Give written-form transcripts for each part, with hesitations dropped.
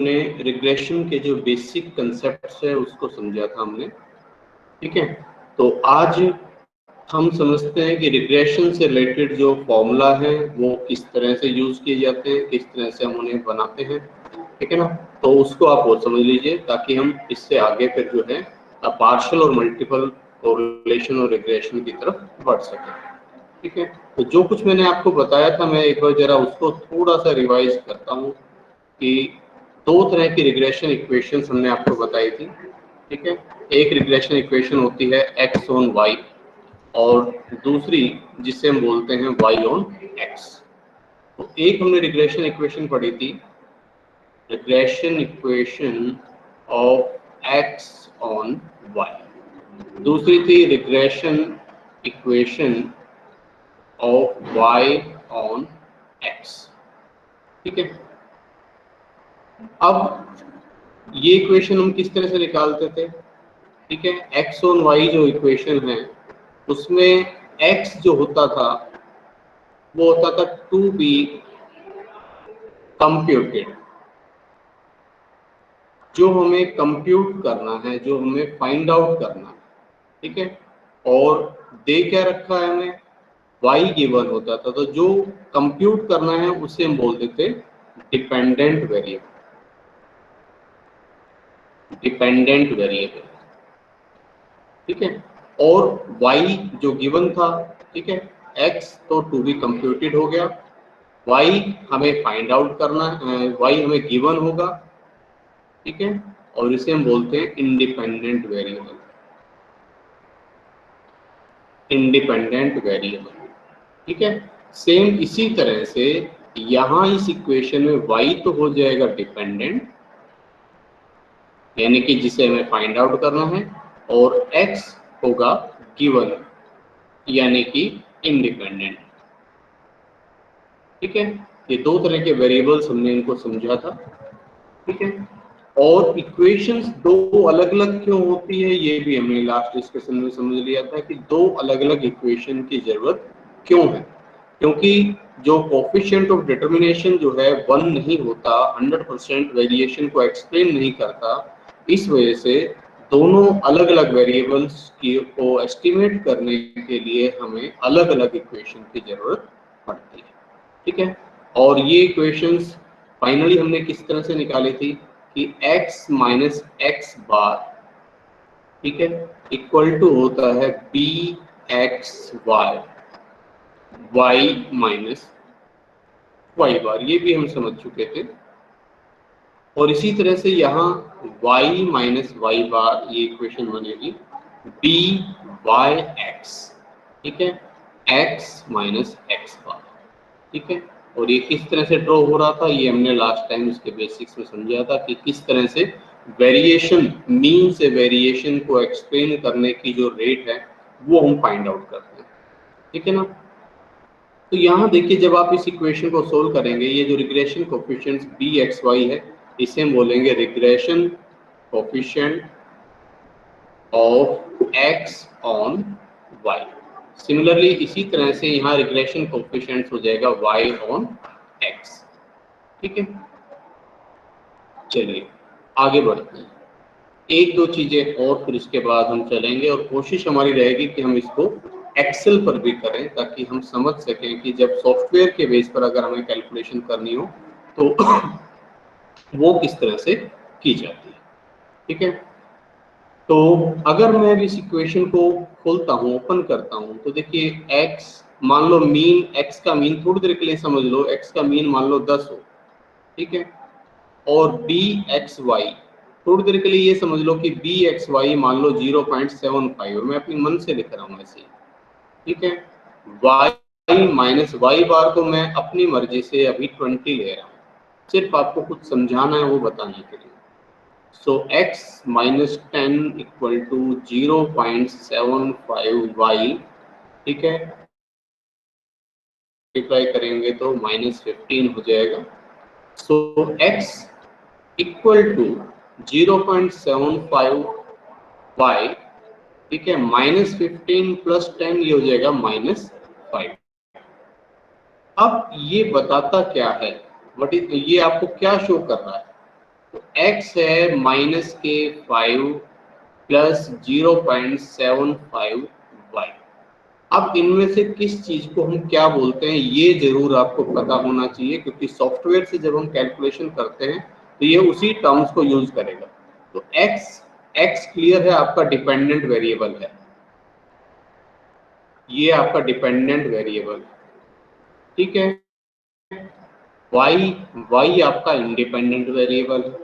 ने रिग्रेशन के जो बेसिक कंसेप्ट्स है उसको समझा था हमने, ठीक है। तो आज हम समझते हैं कि रिग्रेशन से रिलेटेड जो फॉर्मूला है वो किस तरह से यूज किए जाते हैं, किस तरह से हम उन्हें बनाते हैं, ठीक है ना। तो उसको आप और समझ लीजिए ताकि हम इससे आगे फिर जो है पार्शियल और मल्टीपल कोरिलेशन और रिग्रेशन की तरफ बढ़ सकें, ठीक है। तो जो कुछ मैंने आपको बताया था मैं एक बार जरा उसको थोड़ा सा रिवाइज करता हूँ कि दो तरह की रिग्रेशन इक्वेशंस हमने आपको बताई थी, ठीक है। एक रिग्रेशन इक्वेशन होती है x ऑन y और दूसरी जिसे हम बोलते हैं y ऑन x। तो एक हमने रिग्रेशन इक्वेशन पढ़ी थी, regression equation of x on y, दूसरी थी regression equation of y on x, ठीक है। अब ये इक्वेशन हम किस तरह से निकालते थे, ठीक है। x ऑन y जो इक्वेशन है उसमें x जो होता था वो होता था टू बी कंप्यूटेड, जो हमें कंप्यूट करना है, जो हमें फाइंड आउट करना है, ठीक है। और दे क्या रखा है हमें, y गिवन होता था, तो जो कंप्यूट करना है उसे हम बोल देते डिपेंडेंट वेरिएबल, डिपेंडेंट वेरिएबल, ठीक है। और y जो गिवन था, ठीक है, x तो टू बी कंप्यूटेड हो गया, y हमें फाइंड आउट करना है, y हमें गिवन होगा, ठीक है। और इसे हम बोलते हैं इंडिपेंडेंट वेरिएबल, इंडिपेंडेंट वेरिएबल, ठीक है। सेम इसी तरह से यहाँ इस इक्वेशन में y तो हो जाएगा डिपेंडेंट, यानी कि जिसे हमें फाइंड आउट करना है, और x होगा गिवन यानी कि इंडिपेंडेंट, ठीक है। ये दो तरह के वेरिएबल्स हमने इनको समझा था, ठीक है। और इक्वेशंस दो अलग अलग क्यों होती है ये भी हमने लास्ट डिस्कशन में समझ लिया था कि दो अलग अलग इक्वेशन की जरूरत क्यों है, क्योंकि जो कोफिशिएंट ऑफ डिटर्मिनेशन जो है वन नहीं होता, 100% वेरिएशन को एक्सप्लेन नहीं करता, इस वजह से दोनों अलग अलग वेरिएबल्स की को एस्टिमेट करने के लिए हमें अलग अलग इक्वेशन की जरूरत पड़ती है, ठीक है। और ये इक्वेशंस फाइनली हमने किस तरह से निकाली थी कि x माइनस एक्स बार, ठीक है, इक्वल टू होता है B x Y, y minus Y bar, ये भी हम समझ चुके थे। और इसी तरह से यहाँ y माइनस वाई बार ये इक्वेशन बनेगी b वाई एक्स, ठीक है, x माइनस एक्स बार, ठीक है। और ये किस तरह से ड्रॉ हो रहा था ये हमने लास्ट टाइम इसके बेसिक्स में समझा था कि किस तरह से वेरिएशन, मीन से वेरिएशन को एक्सप्लेन करने की जो रेट है वो हम फाइंड आउट करते हैं, ठीक है ना। तो यहाँ देखिए जब आप इस इक्वेशन को सोल्व करेंगे, ये जो regression coefficients b x Y है इसे हम बोलेंगे regression coefficient of x on y. Similarly इसी तरह से यहाँ रिग्रेशन कोफिशिएंट्स हो जाएगा y ऑन x, ठीक है। चलिए आगे बढ़ते हैं, एक दो चीजें और फिर इसके बाद हम चलेंगे, और कोशिश हमारी रहेगी कि हम इसको एक्सेल पर भी करें ताकि हम समझ सकें कि जब सॉफ्टवेयर के बेस पर अगर हमें कैलकुलेशन करनी हो तो वो किस तरह से की जाती है, ठीक है। तो अगर मैं इस इक्वेशन को खोलता हूँ, ओपन करता हूँ, तो देखिए x मान लो मीन, x का मीन थोड़ी देर के लिए समझ लो, x का मीन मान लो 10 हो, ठीक है। और बी एक्स वाई थोड़ी देर के लिए ये समझ लो कि बी एक्स वाई मान लो 0.75 और मैं अपनी मन से लिख रहा हूँ ऐसे, ठीक है। y माइनस वाई बार को मैं अपनी मर्जी से अभी 20 ले रहा हूँ, सिर्फ आपको कुछ समझाना है वो बताने के लिए। So x minus 10 equal to 0.75y, ठीक है, मल्टीप्लाई करेंगे तो -15 हो जाएगा। So x equal to 0.75y, ठीक है, -15 प्लस 10 ये हो जाएगा -5। अब ये बताता क्या है, ये आपको क्या शो कर रहा है, तो x है -k5 प्लस 0.75 y। अब इनमें से किस चीज को हम क्या बोलते हैं ये जरूर आपको पता होना चाहिए, क्योंकि सॉफ्टवेयर से जब हम कैलकुलेशन करते हैं तो ये उसी टर्म्स को यूज करेगा। तो x क्लियर है, आपका डिपेंडेंट वेरिएबल है, ये आपका डिपेंडेंट वेरिएबल, ठीक है। y आपका इंडिपेंडेंट वेरिएबल है,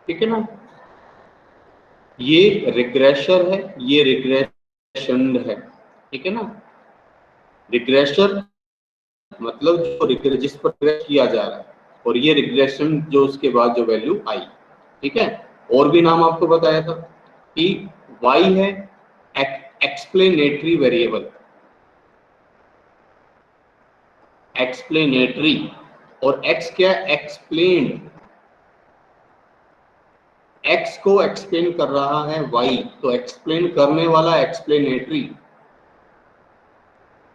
ठीक है ना। ये रिग्रेशर है, ये रिग्रेशन है, ठीक है ना। रिग्रेशर मतलब जो जिस पर रिग्रेस किया जा रहा है, और ये रिग्रेशन जो उसके बाद जो वैल्यू आई, ठीक है। और भी नाम आपको बताया था कि y है एक्सप्लेनेटरी वेरिएबल, एक्सप्लेनेटरी, और x क्या है, एक्सप्लेन्ड। x को एक्सप्लेन कर रहा है y, तो एक्सप्लेन करने वाला एक्सप्लेनेटरी,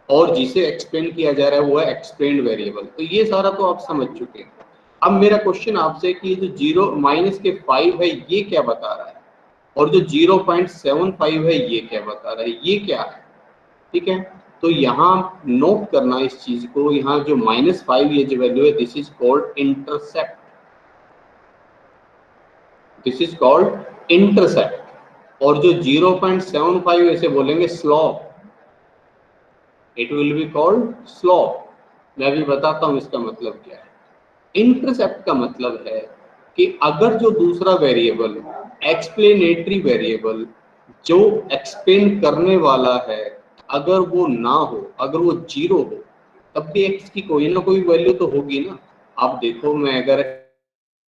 और जिसे एक्सप्लेन किया जा रहा है वो है एक्सप्लेन्ड वेरिएबल। तो ये सारा तो आप समझ चुके हैं। अब मेरा क्वेश्चन आपसे कि जो 0-5 है ये क्या बता रहा है, और जो 0.75 है ये क्या बता रहा है, ये क्या है, ठीक है। तो यहाँ नोट करना इस चीज को, यहाँ जो -5 ये जो वैल्यू है, this is called intercept, this is called intercept. और जो 0.75 ऐसे बोलेंगे slope, it will be called slope. मैं अभी बताता हूं इसका मतलब क्या है। इंटरसेप्ट का मतलब है कि अगर जो दूसरा वेरिएबल, एक्सप्लेनेटरी वेरिएबल, जो एक्सप्लेन करने वाला है, अगर वो ना हो, अगर वो 0 हो, तब भी x की कोई ना कोई वैल्यू तो होगी ना। आप देखो, मैं अगर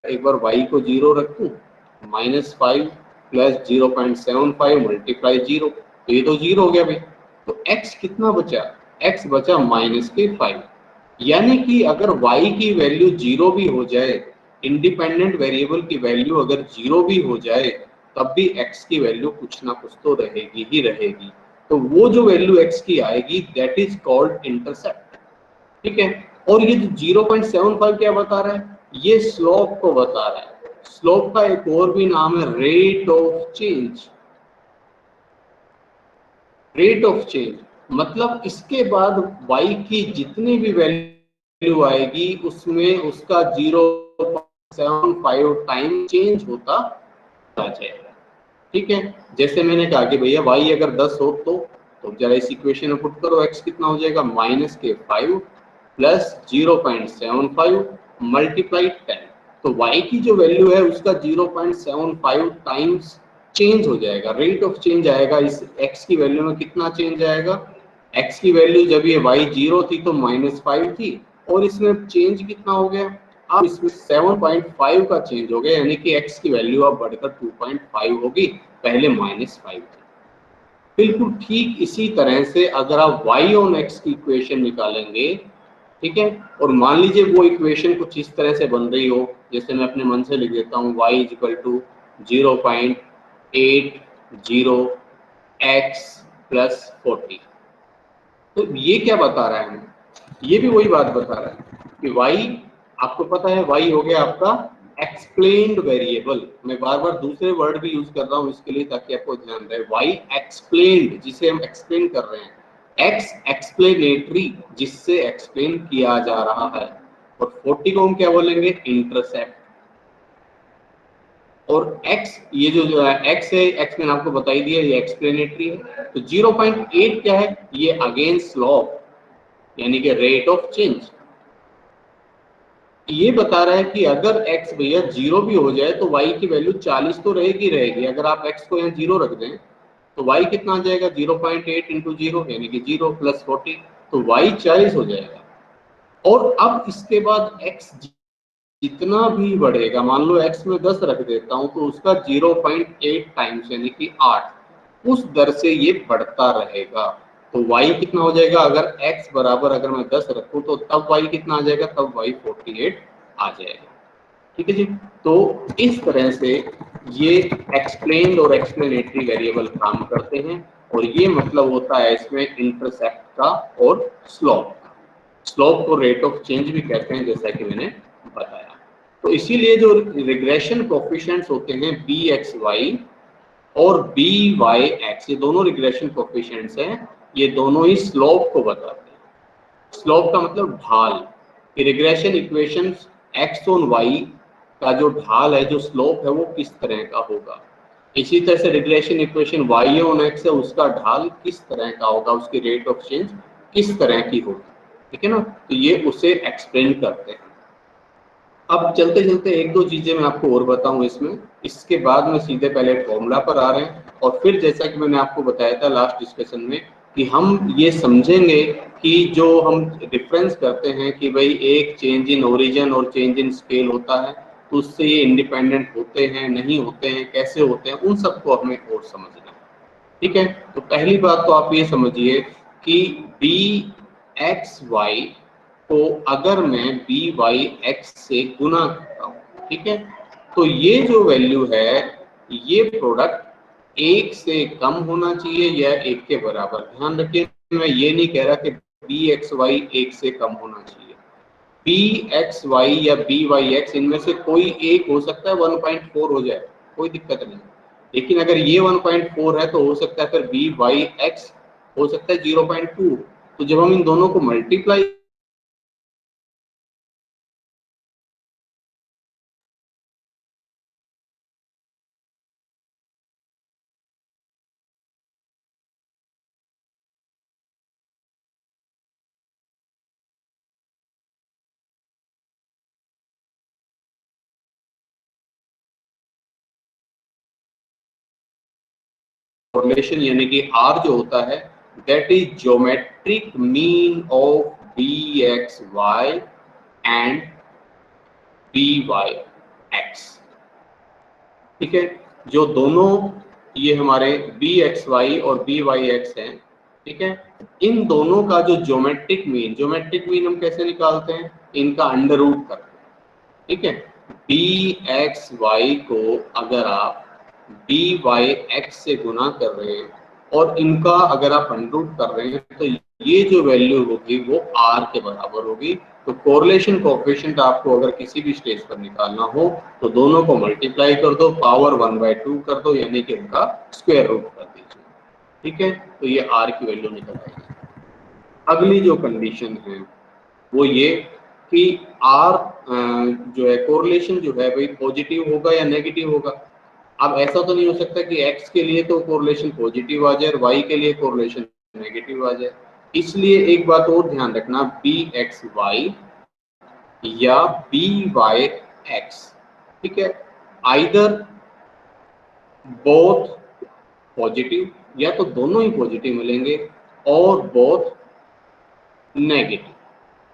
एक बार y को 0 रखूं, -5 प्लस 0.75 मल्टीप्लाई 0, तो ये तो 0 हो गया भाई। तो x कितना बचा, x बचा -5। यानी कि अगर y की वैल्यू 0 भी हो जाए, इंडिपेंडेंट वेरिएबल की वैल्यू अगर 0 भी हो जाए, तब भी x की वैल्यू कुछ ना कुछ तो रहेगी ही रहेगी। तो वो जो वैल्यू x की आएगी, दैट इज कॉल्ड इंटरसेप्ट, ठीक है। और ये जो 0.75 क्या बता रहा है, ये स्लोप को बता रहा है। स्लोप का एक और भी नाम है rate of change, rate of change. मतलब इसके बाद y की जितनी भी वैल्यू आएगी, उसमें उसका 0.75 टाइम चेंज होता आ जाएगा, ठीक है। जैसे मैंने कहा कि भैया y अगर 10 हो तो जरा इस इक्वेशन में पुट करो, x कितना हो जाएगा, -5 प्लस 0.75 मल्टीप्लाई 10। तो y की जो वैल्यू है उसका 0.75 टाइम्स चेंज हो जाएगा, रेट ऑफ चेंज आएगा। इस x की वैल्यू में कितना चेंज आएगा, x की वैल्यू जब ये y 0 थी तो -5 थी, और इसमें चेंज कितना हो गया, अब इसमें 7.5 का चेंज हो गया, यानी कि x की वैल्यू अब बढ़कर 2.5 होगी, पहले -5 थी। बिल्कुल ठीक इसी तरह से अगर आप y ऑन x की इक्वेशन निकालेंगे, ठीक है, और मान लीजिए वो इक्वेशन कुछ इस तरह से बन रही हो, जैसे मैं अपने मन से लिख देता हूँ, y = 0.80x + 40। तो ये क्या बता रहा है हमें, ये भी वही बात बता रहा है कि y, आपको पता है y हो गया आपका एक्सप्लेन्ड वेरिएबल। मैं बार बार दूसरे वर्ड भी यूज कर रहा हूँ इसके लिए, ताकि आपको ध्यान रहे। y एक्सप्लेन्ड, जिसे हम एक्सप्लेन कर रहे हैं, x एक्सप्लेनेटरी, जिससे एक्सप्लेन किया जा रहा है, और 40 को हम क्या बोलेंगे, इंटरसेप्ट। और x, ये जो x है, x मैंने आपको बताई दिया, ये एक्सप्लेनेटरी है। तो 0.8 क्या है, ये अगेन स्लॉप, यानी कि रेट ऑफ चेंज। ये बता रहा है कि अगर x भैया 0 भी हो जाए तो y की वैल्यू 40 तो रहेगी रहेगी। अगर आप x को यहाँ 0 रख दें तो y कितना आ जाएगा, 0.8 इंटू 0 यानी कि 0 प्लस 40, तो y 40 हो जाएगा। और अब इसके बाद x जितना भी बढ़ेगा, मान लो x में 10 रख देता हूं, तो उसका 0.8 टाइम्स यानी कि 8, उस दर से ये बढ़ता रहेगा। तो y कितना हो जाएगा, अगर x बराबर अगर मैं 10 रखूं तो तब y कितना आ जाएगा, तब y 48 आ जाएगा, ठीक है जी। तो इस तरह से ये एक्सप्लेन्ड और एक्सप्लेनेटरी वेरिएबल काम करते हैं, और ये मतलब होता है इसमें इंटरसेप्ट का और स्लोप का। स्लोप को रेट ऑफ चेंज भी कहते हैं, जैसा कि मैंने बताया। तो इसीलिए जो रिग्रेशन कोफिशिएंट्स होते हैं बी एक्स वाई और बी वाई एक्स, ये दोनों रिग्रेशन कोफिशिएंट्स हैं, ये दोनों ही स्लोप को बताते हैं। स्लोप का मतलब ढाल, कि regression equations x on y का जो ढाल है, जो स्लोप है, वो किस तरह का होगा। इसी तरह से regression equation y on x है, उसका ढाल किस तरह का होगा, उसकी रेट ऑफ चेंज किस तरह की होगी, ठीक है ना। तो ये उसे एक्सप्लेन करते हैं। अब चलते चलते एक दो चीजें मैं आपको और बताऊं इसमें, इसके बाद में सीधे पहले फॉर्मूला पर आ रहे हैं, और फिर जैसा कि मैंने आपको बताया था लास्ट डिस्कशन में कि हम ये समझेंगे कि जो हम डिफरेंस करते हैं कि भाई एक चेंज इन ओरिजिन और चेंज इन स्केल होता है, तो उससे ये इंडिपेंडेंट होते हैं, नहीं होते हैं, कैसे होते हैं, उन सबको हमें और समझना है, ठीक है। तो पहली बात तो आप ये समझिए कि बी एक्स वाई को अगर मैं बी वाई एक्स से गुना करता हूँ, ठीक है, तो ये जो वैल्यू है, ये प्रोडक्ट एक से कम होना चाहिए या एक के बराबर। ध्यान रखिए, मैं ये नहीं कह रहा कि बी एक्स वाई एक से कम होना चाहिए। बी एक्स वाई या बी वाई एक्स, इनमें से कोई एक हो सकता है 1.4 हो जाए, कोई दिक्कत नहीं। लेकिन अगर ये 1.4 है तो हो सकता है फिर बी वाई एक्स हो सकता है 0.2। तो जब हम इन दोनों को मल्टीप्लाई कोरिलेशन यानी कि आर जो होता है, that is geometric mean of b x y and b y x, ठीक है। जो दोनों ये हमारे बी एक्स वाई और बी वाई एक्स हैं, ठीक है, इन दोनों का जो ज्योमेट्रिक मीन हम कैसे निकालते हैं, इनका अंडर रूट करते हैं, ठीक है। बी एक्स वाई को अगर आप बी वाई एक्स से गुना कर रहे हैं और इनका अगर आप अंडर कर रहे हैं, तो ये जो वैल्यू होगी वो आर के बराबर होगी। तो कोरिलेशन कोएफिशिएंट आपको अगर किसी भी स्टेज पर निकालना हो तो दोनों को मल्टीप्लाई कर दो, पावर 1/2 कर दो, यानी कि उनका स्क्वायर रूट कर दीजिए, ठीक है। तो ये आर की वैल्यू निकल आएगी। अगली जो कंडीशन है वो ये कि आर जो है कोरिलेशन जो है भाई पॉजिटिव होगा या नेगेटिव होगा। अब ऐसा तो नहीं हो सकता कि x के लिए तो कोरिलेशन पॉजिटिव आ जाए और y के लिए कोरिलेशन नेगेटिव आ जाए। इसलिए एक बात और ध्यान रखना, बी एक्स वाई या बी वाई एक्स, ठीक है, आइदर बोथ पॉजिटिव, या तो दोनों ही पॉजिटिव मिलेंगे, और बोथ नेगेटिव,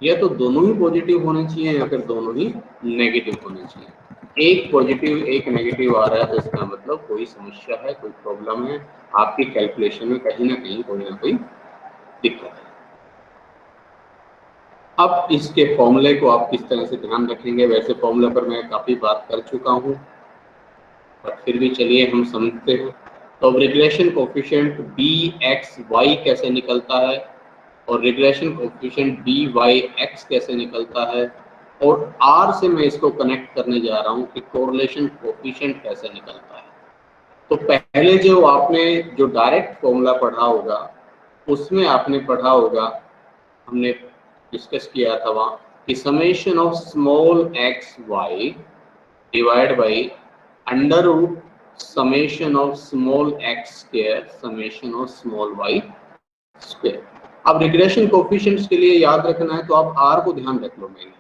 या तो दोनों ही पॉजिटिव होने चाहिए या फिर दोनों ही नेगेटिव होने चाहिए। एक पॉजिटिव एक नेगेटिव आ रहा है तो इसका मतलब कोई समस्या है, कोई प्रॉब्लम है, आपकी कैलकुलेशन में कहीं ना कोई दिक्कत है। अब इसके फॉर्मूले को आप किस तरह से ध्यान रखेंगे, वैसे फॉर्मूले पर मैं काफ़ी बात कर चुका हूँ, पर फिर भी चलिए हम समझते हैं। तो अब regression coefficient b x y कैसे निकलता है और regression coefficient b y x कैसे निकलता है, और आर से मैं इसको कनेक्ट करने जा रहा हूँ कि कोरिलेशन कोएफिशिएंट कैसे निकलता है। तो पहले जो आपने जो डायरेक्ट फॉर्मूला पढ़ा होगा उसमें आपने पढ़ा होगा, हमने डिस्कस किया था वहाँ कि summation of small x y divide by under root summation of small x square summation of small y square. अब रिग्रेशन कोएफिशिएंट्स के लिए याद रखना है तो आप आर को ध्यान रख लो मेनली,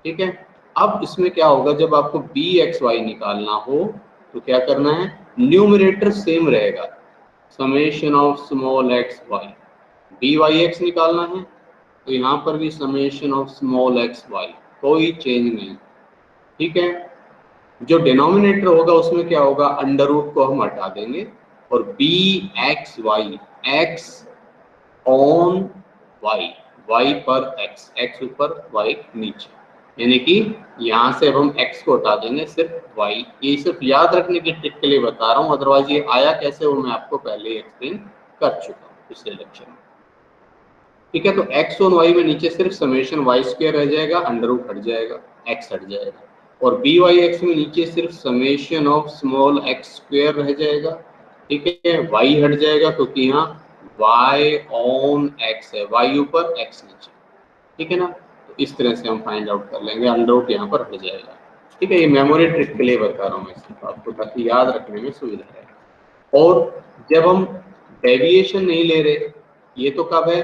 ठीक है। अब इसमें क्या होगा, जब आपको बी एक्स वाई निकालना हो तो क्या करना है, न्यूमरेटर सेम रहेगा, summation of small x y. B y x निकालना है तो यहाँ पर भी summation of small x y, कोई चेंज नहीं, ठीक है। जो डिनोमिनेटर होगा उसमें क्या होगा, अंडर रूट को हम हटा देंगे और b x y, x on y, y पर एक्स, एक्स ऊपर वाई नीचे, यानी कि यहाँ से अब हम x को हटा देंगे, सिर्फ y। ये सिर्फ याद रखने की ट्रिक के लिए बता रहा हूँ, अदरवाइज ये आया कैसे वो मैं आपको पहले ही एक्सप्लेन कर चुका हूँ पिछले लेक्चर में, ठीक है। तो x और y में नीचे सिर्फ समेशन वाई स्क्वायर रह जाएगा, अंडर रूट हट जाएगा, x हट जाएगा। और बी वाई एक्स में नीचे सिर्फ summation of small x square रह जाएगा, ठीक है, वाई हट जाएगा क्योंकि यहाँ वाई ऑन एक्स है, वाई ऊपर एक्स नीचे, ठीक है ना। तो इस तरह से हम फाइंड आउट कर लेंगे, अंडर रूट यहाँ पर हट जाएगा, ठीक है। ये मेमोरी ट्रिक के लिए बता रहा हूँ मैं सिर्फ आपको, ताकि याद रखने में सुविधा है। और जब हम डेविएशन नहीं ले रहे, ये तो कब है,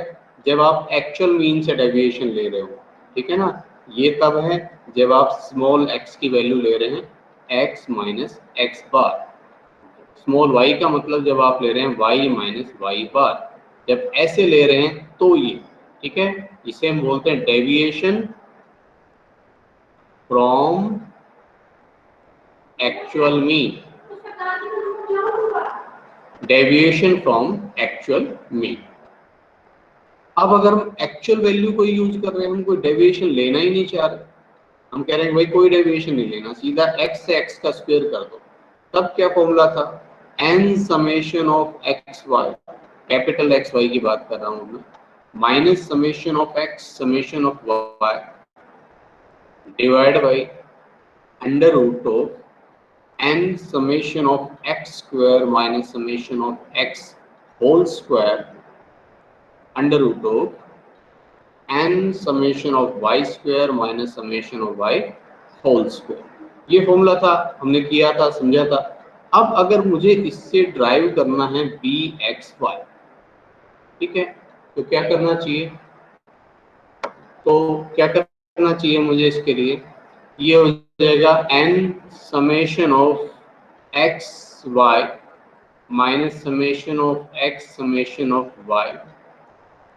जब आप एक्चुअल मीन से डेविएशन ले रहे हो, ठीक है ना। ये तब है जब आप स्मॉल एक्स की वैल्यू ले रहे हैं एक्स माइनस एक्स बार, स्मॉल वाई का मतलब जब आप ले रहे हैं वाई माइनस वाई बार, जब ऐसे ले रहे हैं तो ये, ठीक है, इसे हम बोलते हैं deviation from actual mean, deviation from actual mean. अब अगर हम एक्चुअल वैल्यू को यूज कर रहे हैं, हम कोई डेविएशन लेना ही नहीं चाह रहे, हम कह रहे हैं भाई कोई डेविएशन नहीं लेना, सीधा x से x का स्क्वायर कर दो, तब क्या फॉर्मूला था, n summation of x y, capital x y की बात कर रहा हूं मैं, minus summation of x summation of y divide by under root of n summation of x square minus summation of x whole square under root of n summation of y square minus summation of y whole square. ये formula था, हमने किया था, समझा था। अब अगर मुझे इससे ड्राइव करना है bxy, ठीक है, तो क्या करना चाहिए, मुझे इसके लिए, ये हो जाएगा n summation of x y minus summation of x summation of y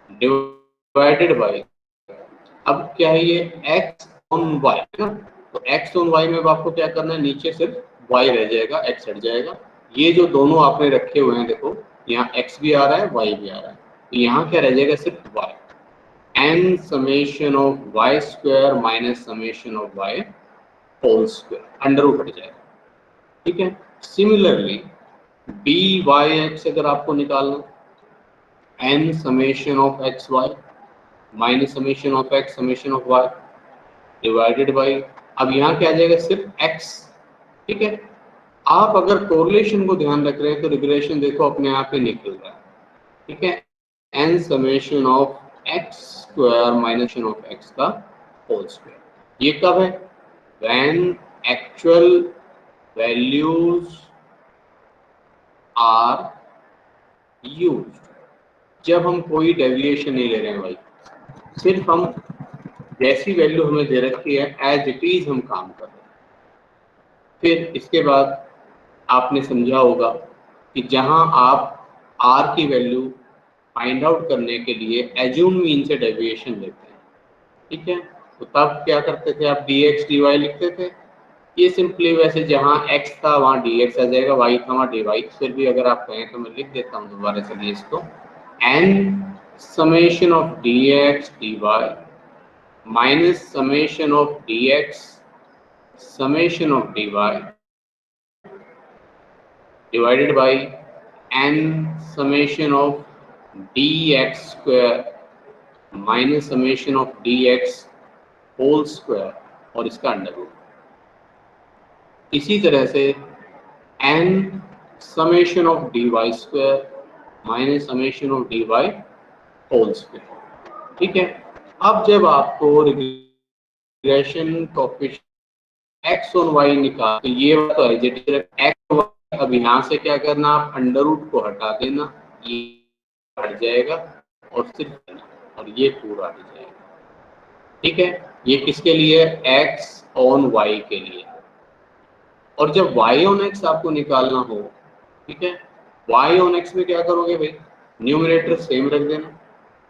divided by, अब क्या है ये x ऑन y है ना, तो x ऑन y में आपको क्या करना है, नीचे सिर्फ y रह जाएगा, x हट जाएगा। ये जो दोनों आपने रखे हुए हैं देखो, यहाँ x भी आ रहा है y भी आ रहा है, तो यहाँ क्या रह जाएगा, सिर्फ y, n summation of y square minus summation of y whole square under root हट जाएगा, ठीक है। सिमिलरली dy(x) अगर आपको निकालना, n summation of x y minus summation of x summation of y divided by, अब यहाँ क्या आ जाएगा, सिर्फ x, ठीक है। आप अगर कोरिलेशन को ध्यान रख रहे हैं तो रिग्रेशन देखो अपने आप ही निकल रहा है, ठीक है, n summation of x square minus of x का होल स्क्वायर। ये कब है, when actual values are used, जब हम कोई डेविएशन नहीं ले रहे हैं भाई, सिर्फ हम जैसी वैल्यू हमें दे रखी है एज इट इज हम काम कर रहे हैं। फिर इसके बाद आपने समझा होगा कि जहां आप r की वैल्यू फाइंड आउट करने के लिए एज्यूम मीन से डेविएशन लेते हैं, ठीक है, तो तब क्या करते थे आप, dx dy लिखते थे। ये सिंपली वैसे जहां x था वहां dx आ जाएगा, y था वहां dy, फिर भी अगर आप कहें तो मैं लिख देता हूँ दोबारा, चलिए इसको, n summation of dx dy minus summation of dx summation of dy divided by n summation of dx square minus summation of dx whole square और इसका अंडर रूट। इसी तरह से n summation of dy square minus summation of dy whole square, ठीक है। अब जब आपको रिग्रेशन कोएफिशिएंट x और y निकाल, तो ये तो x, अब यहाँ से क्या करना, आप अंडर रूट को हटा देना, ये हट जाएगा और सिर्फ, और ये पूरा हट जाएगा, ठीक है। ये किसके लिए, x ऑन y के लिए। और जब y ऑन x आपको निकालना हो, ठीक है, y ऑन x में क्या करोगे भाई, न्यूमरेटर सेम रख देना,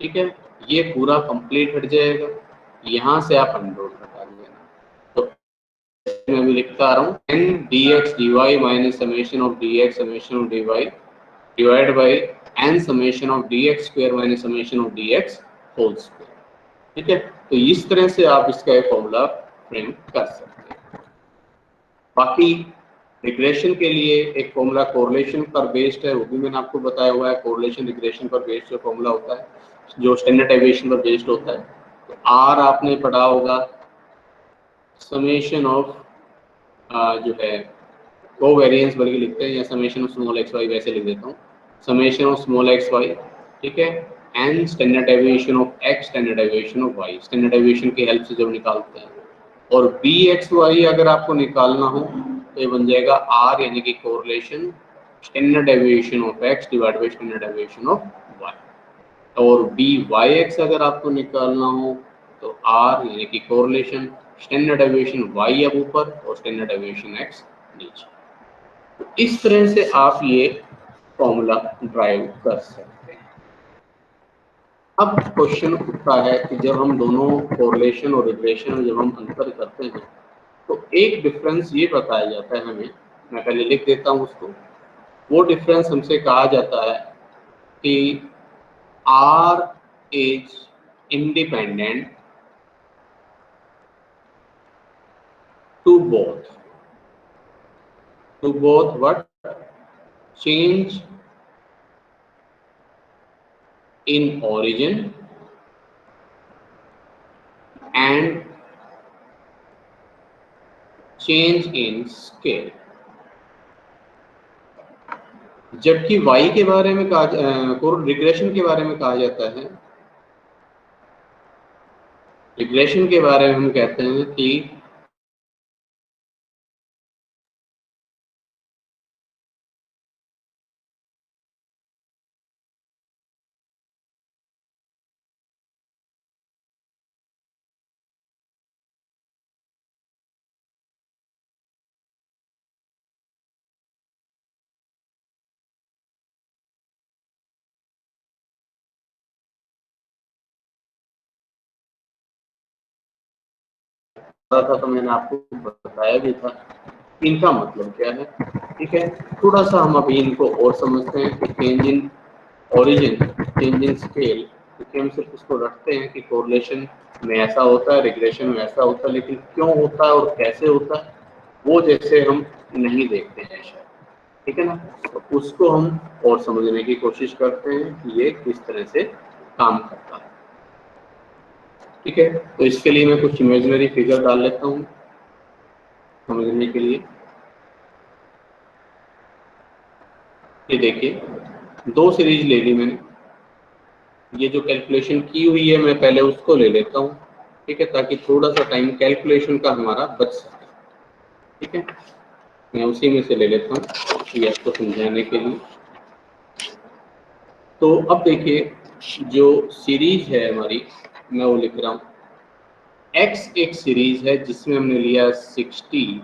ठीक है, ये पूरा कंप्लीट हट जाएगा, यहाँ से आप अंडर रूट हटा देना। तो मैं भी लिखता आ रहा हूँ, n dx dy minus summation of dx summation of dy divide by n summation of dx square minus summation of dx whole square, ठीक है। तो इस तरह से आप इसका एक फॉर्मूला फ्रेम कर सकते हैं। बाकी रिग्रेशन के लिए एक फॉर्मूला कोरिलेशन पर बेस्ड है, वो भी मैंने आपको बताया हुआ है, कोरिलेशन रिग्रेशन पर बेस्ड जो फॉर्मूला होता है, जो स्टैंडर्ड डेविएशन पर बेस्ड होता है। तो आर आपने पढ़ा होगा, समेशन ऑफ जो है कोवेरिएंस बल्कि लिखते हैं, या summation of small x y वैसे लिख देता हूँ, summation of small x y, ठीक है, and standard deviation of x, standard deviation of y, standard deviation की हेल्प से जब निकालते हैं। और बी एक्स वाई अगर आपको निकालना हो तो ये बन जाएगा आर, यानी कि correlation standard deviation of x divide by standard deviation of y. और बी वाई एक्स अगर आपको निकालना हो तो आर, यानी कि कोरिलेशन स्टैंडर्ड डेविएशन वाई अब ऊपर और स्टैंडर्ड डेविएशन एक्स नीचे। तो इस तरह से आप ये फॉर्मूला ड्राइव कर सकते हैं। अब क्वेश्चन उठता है कि जब हम दोनों कोरिलेशन और रिग्रेशन में जब हम अंतर करते हैं तो एक डिफरेंस ये बताया जाता है हमें, मैं पहले लिख देता हूँ उसको। वो डिफरेंस हमसे कहा जाता है कि r is independent to both what change in origin and change in scale। जबकि y के बारे में रिग्रेशन के बारे में कहा जाता है, रिग्रेशन के बारे में हम कहते हैं कि था, तो मैंने आपको बताया भी था इनका मतलब क्या है। ठीक है, थोड़ा सा हम अभी इनको और समझते हैं कि change in origin, change in scale, क्योंकि हम सिर्फ उसको रखते हैं कि कोरिलेशन में ऐसा होता है, रिग्रेशन में ऐसा होता है, लेकिन क्यों होता है और कैसे होता है वो जैसे हम नहीं देखते हैं शायद। ठीक है ना, तो उसको हम और समझने की कोशिश करते हैं कि ये किस तरह से काम करता है। ठीक है, तो इसके लिए मैं कुछ इमेजिनरी फिगर डाल लेता हूँ समझने के लिए। ये देखिए, दो सीरीज ले ली मैंने, ये जो कैलकुलेशन की हुई है मैं पहले उसको ले लेता हूँ। ठीक है, ताकि थोड़ा सा टाइम कैलकुलेशन का हमारा बच सके। ठीक है, मैं उसी में से ले लेता हूँ ये आपको समझाने के लिए। तो अब देखिए, जो सीरीज है हमारी, मैं वो लिख रहा हूँ। एक्स एक सीरीज है जिसमें हमने लिया 60,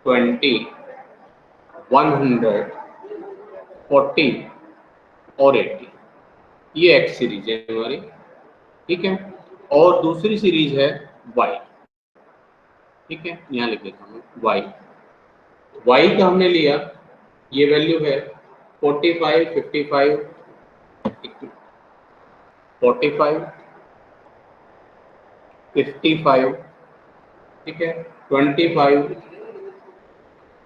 20, 100, 40 और 80। ये एक्स सीरीज है हमारी। ठीक है, और दूसरी सीरीज है वाई। ठीक है, यहाँ लिख देता हूँ वाई। वाई का हमने लिया, ये वैल्यू है 45, 55, 45, 55, ठीक है, 25,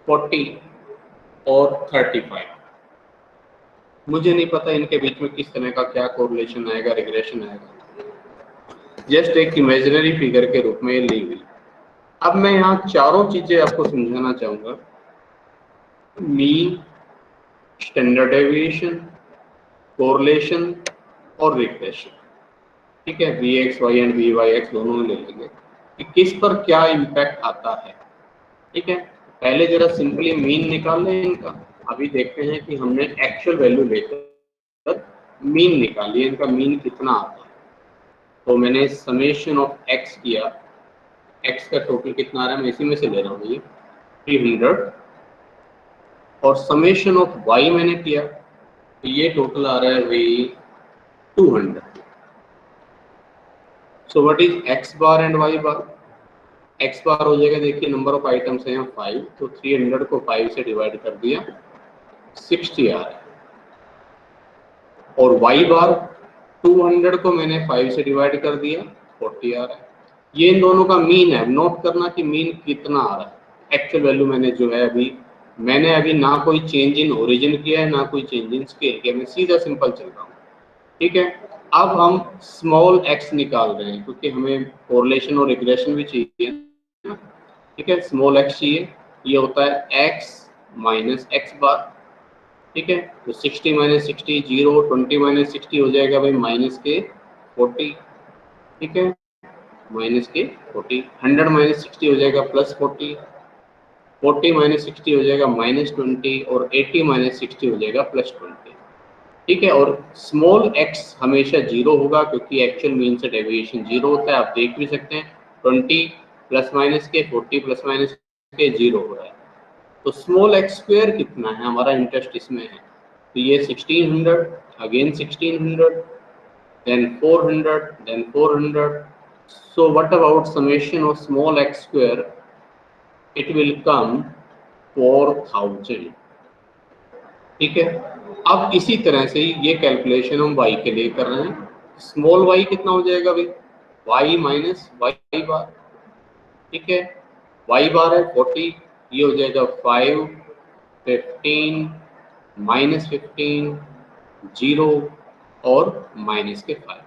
40 और 35। मुझे नहीं पता इनके बीच में किस तरह का क्या कोरिलेशन आएगा, रिग्रेशन आएगा, जस्ट एक इमेजिनरी फिगर के रूप में ली हुई। अब मैं यहाँ चारों चीजें आपको समझाना चाहूंगा, मीन, स्टैंडर्ड डेविएशन, कोरिलेशन और रिग्रेशन। ठीक है, b x y and b y x दोनों में ले लेंगे कि किस पर क्या इम्पैक्ट आता है। ठीक है, पहले जरा सिंपली मीन निकाल लें इनका। अभी देखते हैं कि हमने एक्चुअल वैल्यू लेकर मीन निकाली, इनका मीन कितना आता है। तो मैंने समेशन ऑफ एक्स किया, एक्स का टोटल कितना आ रहा है मैं इसी में से ले रहा हूँ, ये 300, और समेशन ऑफ वाई मैंने किया तो ये टोटल आ रहा है वही 200। So what is X bar and Y bar? X bar हो जाएगा, देखिए नंबर ऑफ आइटम्स हैं 5, तो 300 को 5 से डिवाइड कर दिया, 60 आ रहा है। और वाई बार 200 को मैंने 5 से डिवाइड कर दिया, 40 आ रहा है। ये इन दोनों का मीन है, नोट करना कि मीन कितना आ रहा है। एक्चुअल वैल्यू मैंने जो है मैंने अभी ना कोई चेंज इन ओरिजिन किया है ना कोई चेंज इन स्केल किया, मैं सीधा सिंपल चल रहा हूँ। ठीक है, अब हम स्मॉल एक्स निकाल रहे हैं क्योंकि हमें कोरिलेशन और रिग्रेशन भी चाहिए। ठीक है, स्मॉल एक्स चाहिए, ये होता है एक्स माइनस एक्स बार। ठीक है, तो 60 माइनस 60 0, 20 माइनस 60 हो जाएगा भाई माइनस के 40। ठीक है, माइनस के 40, 100 माइनस 60 हो जाएगा प्लस 40, 40 माइनस 60 हो जाएगा माइनस 20 और 80 माइनस 60 हो जाएगा प्लस 20। ठीक है, और स्मॉल एक्स हमेशा जीरो होगा क्योंकि एक्चुअल मीन से डेविएशन जीरो होता है। आप देख भी सकते हैं 20 प्लस माइनस के 40 प्लस माइनस के जीरो हो रहा है। तो स्मॉल एक्स स्क्वायर कितना है, हमारा इंटरेस्ट इसमें है। तो ये 1600, again 1600, then 400, then 400. So what about summation of small x square? It will come 4000। ठीक है, अब इसी तरह से ये कैलकुलेशन हम y के लिए कर रहे हैं। स्मॉल y कितना हो जाएगा भाई, y माइनस वाई बार। ठीक है, y बार है 40, ये हो जाएगा 5, 15 माइनस 15 0 और माइनस के 5।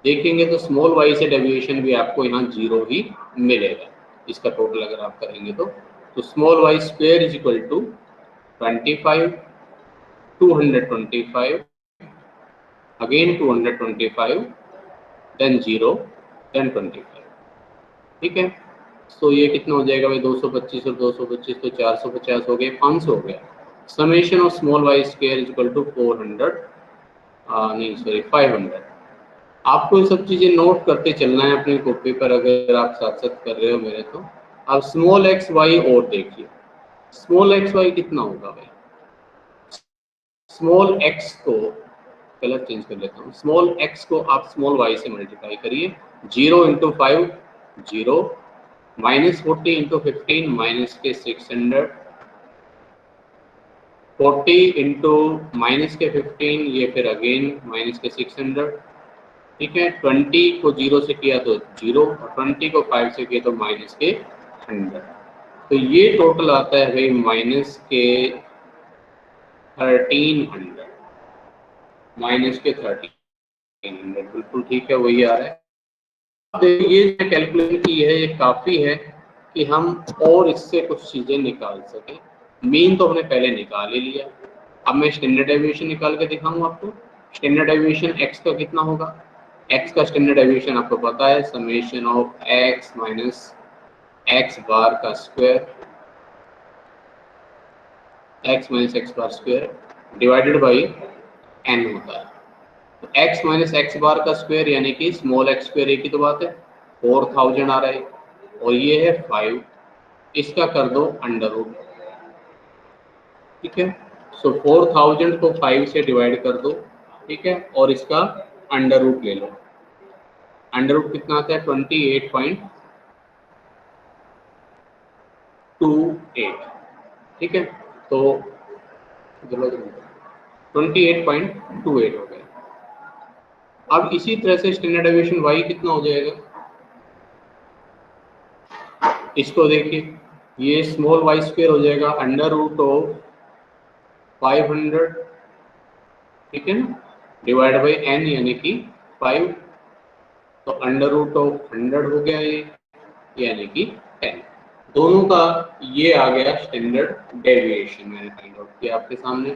देखेंगे तो स्मॉल y से डेविएशन भी आपको यहाँ जीरो ही मिलेगा इसका टोटल अगर आप करेंगे तो small y square is equal to 25, 225, again 225, then 0, then 25। ठीक है, तो ये कितना हो जाएगा भाई 225 और 225 तो 450 हो गए, 500 हो गया। Summation of small y square is equal to 400, नहीं सॉरी 500। आपको ये सब चीजें नोट करते चलना है अपनी कॉपी पर अगर आप साथ साथ कर रहे हो मेरे। तो अब स्मॉल एक्स वाई और देखिए, स्मॉल एक्स वाई कितना होगा भाई, स्मॉल एक्स को कलर चेंज कर लेता हूँ, स्मॉल एक्स को आप स्मॉल वाई से मल्टीप्लाई करिए, 0 इंटू 5 0, माइनस 40 इंटू 15 माइनस के 600, 40 इंटू माइनस के 15 ये फिर अगेन माइनस के 600। ठीक है, 20 को 0 से किया तो 0 और 20 को 5 से किया तो माइनस के 100। तो ये टोटल आता है भाई माइनस के 1300, माइनस के 1300, बिल्कुल ठीक है वही आ रहा है। अब ये जो कैलकुलेशन की है ये काफ़ी है कि हम और इससे कुछ चीज़ें निकाल सकें। मीन तो हमने पहले निकाल ही लिया, अब मैं स्टैंडर्ड डेविएशन निकाल के दिखाऊंगा आपको। स्टैंडर्ड डेविएशन एक्स का कितना होगा, एक्स का स्टैंडर्ड डेविएशन आपको पता है, summation of X minus x bar का square, X minus x bar square divided by N होता है। तो एक्स माइनस एक्स बार का स्क्वायर यानी कि स्मॉल एक्स स्क्वायर एक ही तो बात है, 4000 आ रहा है और ये है 5, इसका कर दो अंडर रूट। ठीक है, सो 4000 को 5 से डिवाइड कर दो। ठीक है, और इसका अंडर रूट ले लो, अंडर रूट कितना आता है 28.28। ठीक है, तो 28.28 हो गया। अब इसी तरह से स्टैंडर्ड डेविएशन y कितना हो जाएगा, इसको देखिए, ये स्मॉल y स्क्वायर हो जाएगा अंडर रूट ऑफ 500, ठीक है ना, डिवाइड बाई n यानी कि 5, तो अंडर रूट ऑफ 100 हो गया ये यानी कि 10। दोनों का ये आ गया स्टैंडर्ड डेविएशन, मैंने फाइंड आउट किया आपके सामने।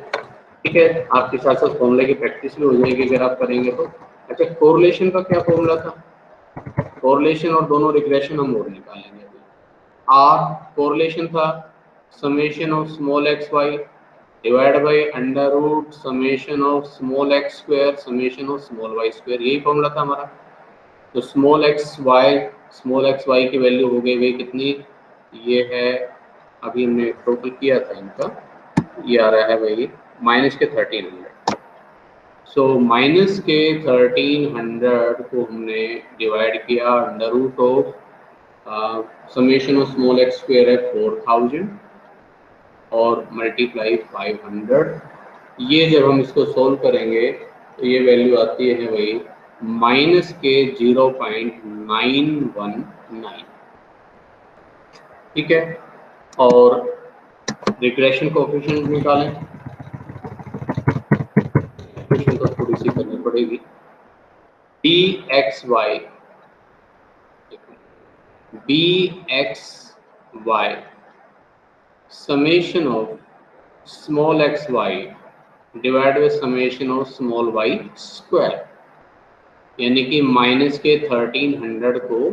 ठीक है, आपके साथ साथ फॉर्मूले की प्रैक्टिस भी हो जाएगी अगर आप करेंगे तो। अच्छा, कोरिलेशन का क्या फॉर्मूला था, कोरिलेशन और दोनों रिग्रेशन हम और निकालेंगे। आर कोरिलेशन था summation of small x y divide by under root summation of small x square summation of small y square, यही फॉर्मूला था हमारा। तो स्मॉल एक्स वाई की वैल्यू हो गई भाई कितनी, ये है अभी हमने टोटल किया था इनका, ये आ रहा है भाई माइनस के 1300। सो माइनस के 1300 को हमने डिवाइड किया under root of summation of small x square है 4000 और मल्टीप्लाई 500। ये जब हम इसको सोल्व करेंगे तो ये वैल्यू आती है भाई माइनस के 0.919। ठीक है, और रिग्रेशन कोएफिशिएंट निकालें, रिग्रेशन तो थोड़ी सी करनी पड़ेगी। bxy y summation of small x y divide by summation of small y square, यानी कि माइनस के 1300 को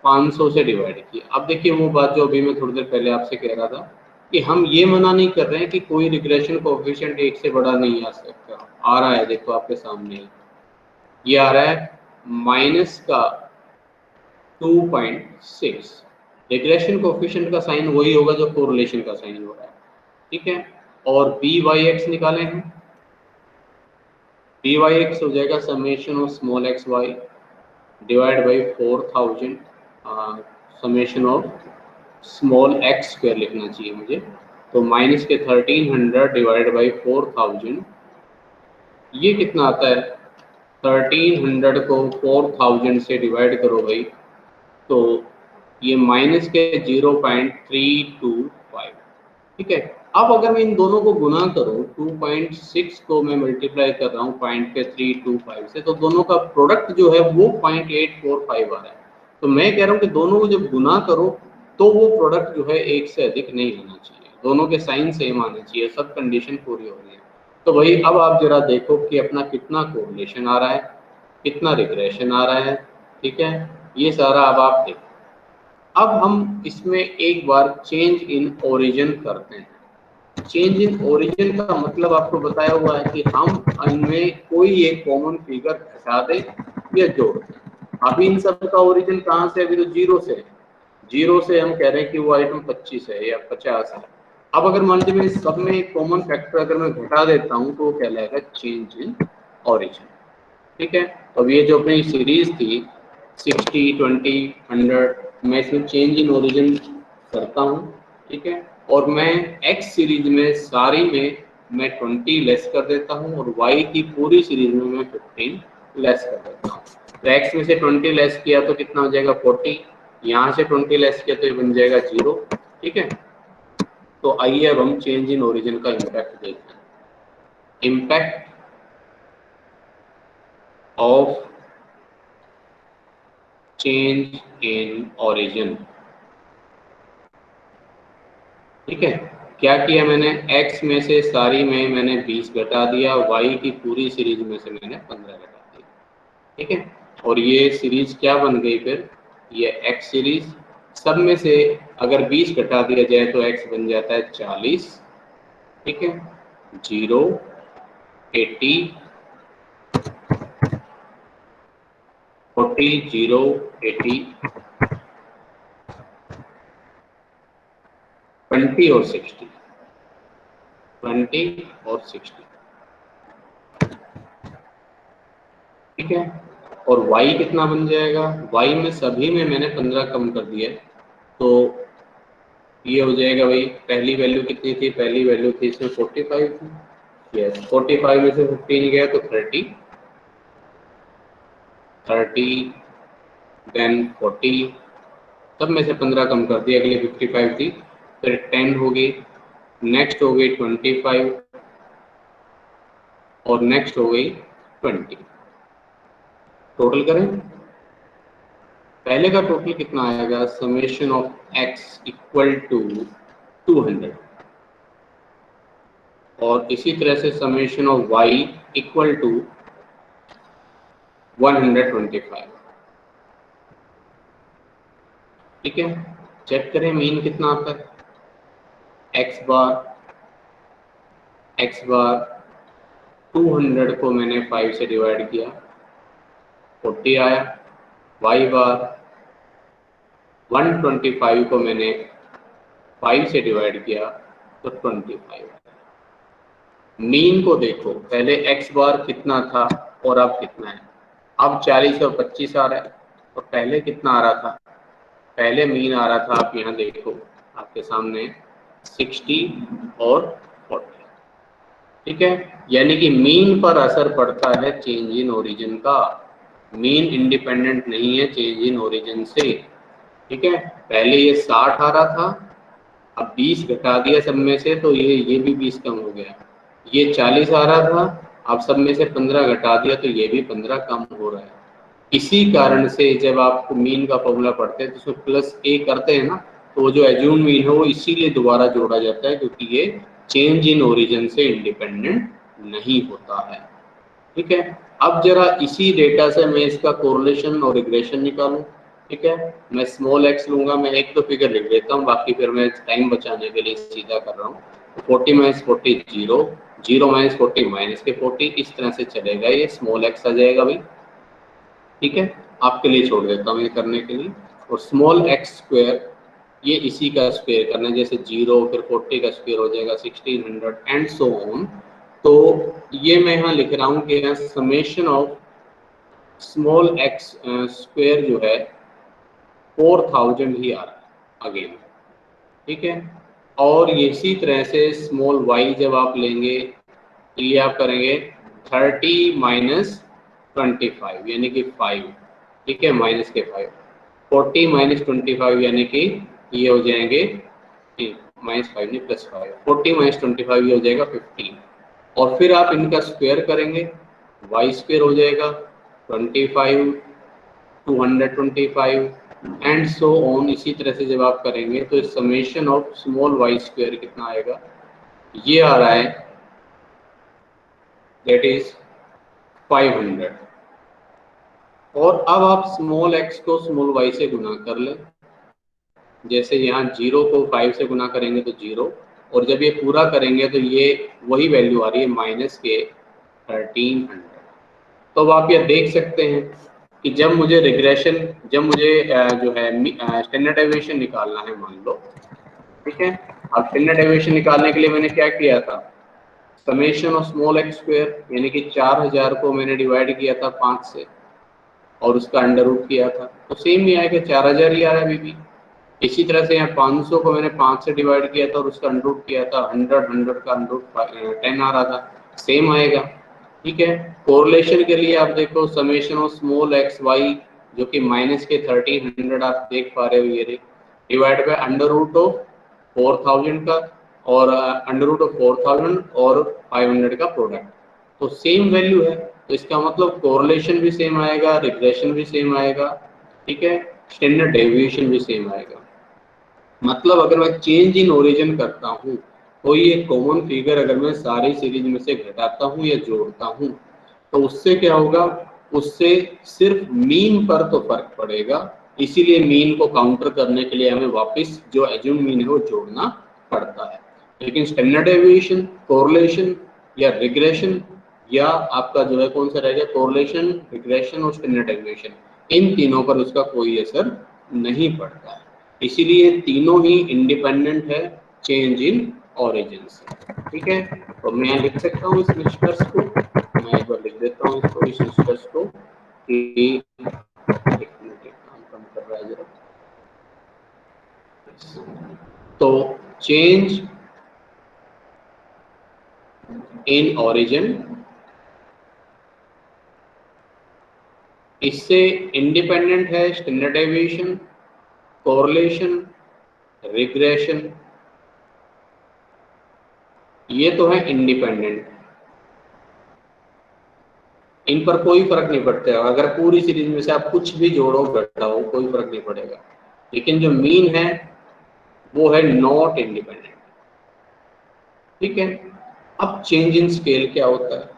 500 से डिवाइड किया। अब देखिए वो बात जो अभी मैं थोड़ी देर पहले आपसे कह रहा था कि हम ये मना नहीं कर रहे हैं कि कोई रिग्रेशन कोएफिशिएंट 1 से बड़ा नहीं आ सकता। आ रहा है, देखो आपके सामने ये आ रहा है माइनस का 2.6। रिग्रेशन कोएफिशिएंट का साइन वही होगा जो कोरिलेशन का साइन हो रहा है, ठीक है। और बी वाई एक्स निकाले हैं, बी वाई एक्स हो जाएगा summation of small x y divide by 4000 summation of small x square लिखना चाहिए मुझे, तो माइनस के 1300 डिवाइड बाई 4000, ये कितना आता है 1300 को 4000 से डिवाइड करो भाई, तो ये माइनस के 0.325, ठीक है। अब अगर मैं इन दोनों को गुना करूं, 2.6 को मैं मल्टीप्लाई कर रहा हूँ 0.325 से, तो दोनों का प्रोडक्ट जो है वो 0.845 आ रहा है। तो मैं कह रहा हूँ कि दोनों को जब गुना करो तो वो प्रोडक्ट जो है 1 से अधिक नहीं होना चाहिए, दोनों के साइन सेम आने चाहिए, सब कंडीशन पूरी हो रही है। तो भाई अब आप जरा देखो कि अपना कितना कोरिलेशन आ रहा है, कितना रिग्रेशन आ रहा है, ठीक है, ये सारा अब आप देखो। अब हम इसमें एक बार चेंज इन ओरिजिन करते हैं। चेंज इन ओरिजिन का मतलब आपको बताया हुआ है कि हम इनमें कोई एक कॉमन फिगर घटा दें या जोड़ दें। अभी इन सब का ओरिजिन कहाँ से? अभी तो जीरो से, जीरो से हम कह रहे हैं कि वो आइटम 25 है या 50 है। अब अगर मान लीजिए मैं सब में एक कॉमन फैक्टर अगर मैं घटा देता हूँ तो वो कहलाएगा चेंज इन ओरिजिन, ठीक है। अब ये जो अपनी सीरीज थी 60, 20, 100, मैं इसमें चेंज इन ओरिजिन करता हूँ, ठीक है। और मैं एक्स सीरीज में सारी में मैं 20 लेस कर देता हूँ और वाई की पूरी सीरीज में मैं 15 लेस कर देता हूँ। तो एक्स में से 20 लेस किया तो कितना हो जाएगा 40, यहाँ से 20 लेस किया तो ये बन जाएगा 0, ठीक है। तो आइए अब हम चेंज इन ओरिजिन का इम्पैक्ट देखते हैं। Impact of change in origin, ठीक है। क्या किया मैंने, x में से सारी में मैंने 20 घटा दिया, y की पूरी सीरीज में से मैंने 15 घटा दिया, ठीक है। और ये सीरीज क्या बन गई फिर, ये x सीरीज, सब में से अगर 20 घटा दिया जाए तो x बन जाता है 40, ठीक है। 0, 80, 40, 0, 80, 20 और 60, 20 और 60, ठीक है। और y कितना बन जाएगा, y में सभी में मैंने 15 कम कर दिया, तो ये हो जाएगा भाई, पहली वैल्यू कितनी थी, पहली वैल्यू थी इसमें 45 थी, यस 45 में से 15 गया तो 30, 30 देन 40, सब में से 15 कम कर दिया, अगली 55 थी, फिर 10 हो गई, नेक्स्ट हो गई 25 और नेक्स्ट हो गई 20। टोटल करें, पहले का टोटल कितना आएगा, summation of x equal to 200 और इसी तरह से summation of y equal to 125, ठीक है। चेक करें मीन कितना आता है, x बार 200 को मैंने 5 से डिवाइड किया 40 आया, y बार 125 को मैंने 5 से डिवाइड किया तो 25। मीन को देखो, पहले x बार कितना था और अब कितना है, अब 40 और 25 आ रहा है, और पहले कितना आ रहा था, पहले मीन आ रहा था, आप यहाँ देखो आपके सामने 60 और 40, ठीक है। यानी कि मीन पर असर पड़ता है चेंज इन ओरिजिन का, मीन इंडिपेंडेंट नहीं है चेंज इन ओरिजिन से, ठीक है। पहले ये 60 आ रहा था, अब 20 घटा दिया सब में से तो ये भी 20 कम हो गया, ये 40 आ रहा था, अब सब में से 15 घटा दिया तो ये भी 15 कम हो रहा है। इसी कारण से जब आप मीन का फॉर्मूला पढ़ते हैं तो उसमें +a करते हैं ना, तो वो जो एज्यूम मीन है वो इसीलिए दोबारा जोड़ा जाता है क्योंकि ये चेंज इन ओरिजिन से इंडिपेंडेंट नहीं होता है। ठीक है, अब जरा इसी डेटा से मैं इसका कोरिलेशन और रिग्रेशन निकालूं। ठीक है, मैं स्मॉल एक्स लूंगा, मैं एक तो फिगर लिख देता हूँ, बाकी फिर मैं टाइम बचाने के लिए सीधा कर रहा हूँ। 40 माइनस 40 0, 0 माइनस 40 माइनस के 40, इस तरह से चलेगा, ये स्मॉल एक्स आ जाएगा भाई। ठीक है, आपके लिए छोड़ देता हूँ ये करने के लिए। और स्मॉल एक्स स्क्वायर, ये इसी का स्क्वायर करना है, जैसे 0 फिर 40 का स्क्वायर हो जाएगा 1600 एंड सो ऑन। तो ये मैं यहाँ लिख रहा हूँ कि summation of small x square जो है 4000 ही आ रहा है अगेन। ठीक है, और इसी तरह से स्मॉल वाई जब आप लेंगे तो ये आप करेंगे 30 माइनस 25 यानी कि 5। ठीक है, माइनस के 5, 40 माइनस 25 यानी कि ये हो जाएंगे माइनस 5 नहीं प्लस 5, 40 माइनस 25 ये हो जाएगा 15। और फिर आप इनका स्क्वायर करेंगे, वाई स्क्वायर हो जाएगा 25, 225 एंड सो ऑन। इसी तरह से जब आप करेंगे तो summation of small y square कितना आएगा, ये आ रहा है, दैट इज 500। और अब आप स्मॉल एक्स को स्मॉल वाई से गुना कर लें, जैसे यहाँ 0 को 5 से गुना करेंगे तो 0, और जब ये पूरा करेंगे तो ये वही वैल्यू आ रही है माइनस के 1300। तो अब आप ये देख सकते हैं कि जब मुझे रिग्रेशन, जब मुझे जो है स्टैंडर्ड डेविएशन निकालना है मान लो। ठीक है, अब स्टैंडर्ड डेविएशन निकालने के लिए मैंने क्या किया था, summation of small x square यानी कि 4000 को मैंने डिवाइड किया था 5 से और उसका अंडर रूट किया था, तो सेम ही आएगा, 4000 ही आ रहा है अभी भी। इसी तरह से यहाँ 500 को मैंने 5 से डिवाइड किया था और उसका अंडर रूट किया था, 100 का अंडर रूट 10 आ रहा था, सेम आएगा। ठीक है, कोरिलेशन के लिए आप देखो summation of small x y जो कि माइनस के 1300 आप देख पा रहे हो, ये divide by under root of 4000 का और अंडर रूट ऑफ 4000 और 500 का प्रोडक्ट, तो सेम वैल्यू है। तो इसका मतलब कोरिलेशन भी सेम आएगा, रिग्रेशन भी सेम आएगा। ठीक है, स्टैंडर्ड डेविएशन भी सेम आएगा। मतलब अगर मैं चेंज इन ओरिजिन करता हूँ तो ये कॉमन फिगर अगर मैं सारी सीरीज में से घटाता हूँ या जोड़ता हूँ तो उससे क्या होगा, उससे सिर्फ मीन पर तो फर्क पड़ेगा, इसीलिए मीन को काउंटर करने के लिए हमें वापस जो एज्यूम मीन है वो जोड़ना पड़ता है। लेकिन स्टैंडर्ड डेविएशन, कोरिलेशन या रिग्रेशन, या आपका जो है कौन सा रहेगा, कोरिलेशन, रिग्रेशन और स्टैंडर्ड डेविएशन, इन तीनों पर उसका कोई असर नहीं पड़ता है। इसीलिए तीनों ही इंडिपेंडेंट है चेंज इन ओरिजिन से। ठीक है, तो मैं लिख सकता हूँ इस निष्कर्ष को, मैं एक बार लिख देता हूँ इसको, इस निष्कर्ष को कि काम कम कर रहा है जरा। तो चेंज इन ओरिजिन इससे इंडिपेंडेंट है स्टैंडर्ड डेविएशन, कोरिलेशन, रिग्रेशन, ये तो है इंडिपेंडेंट, इन पर कोई फर्क नहीं पड़ता। अगर पूरी सीरीज में से आप कुछ भी जोड़ो घटाओ कोई फर्क नहीं पड़ेगा। लेकिन जो मीन है वो है नॉट इंडिपेंडेंट। ठीक है, अब चेंज इन स्केल क्या होता है,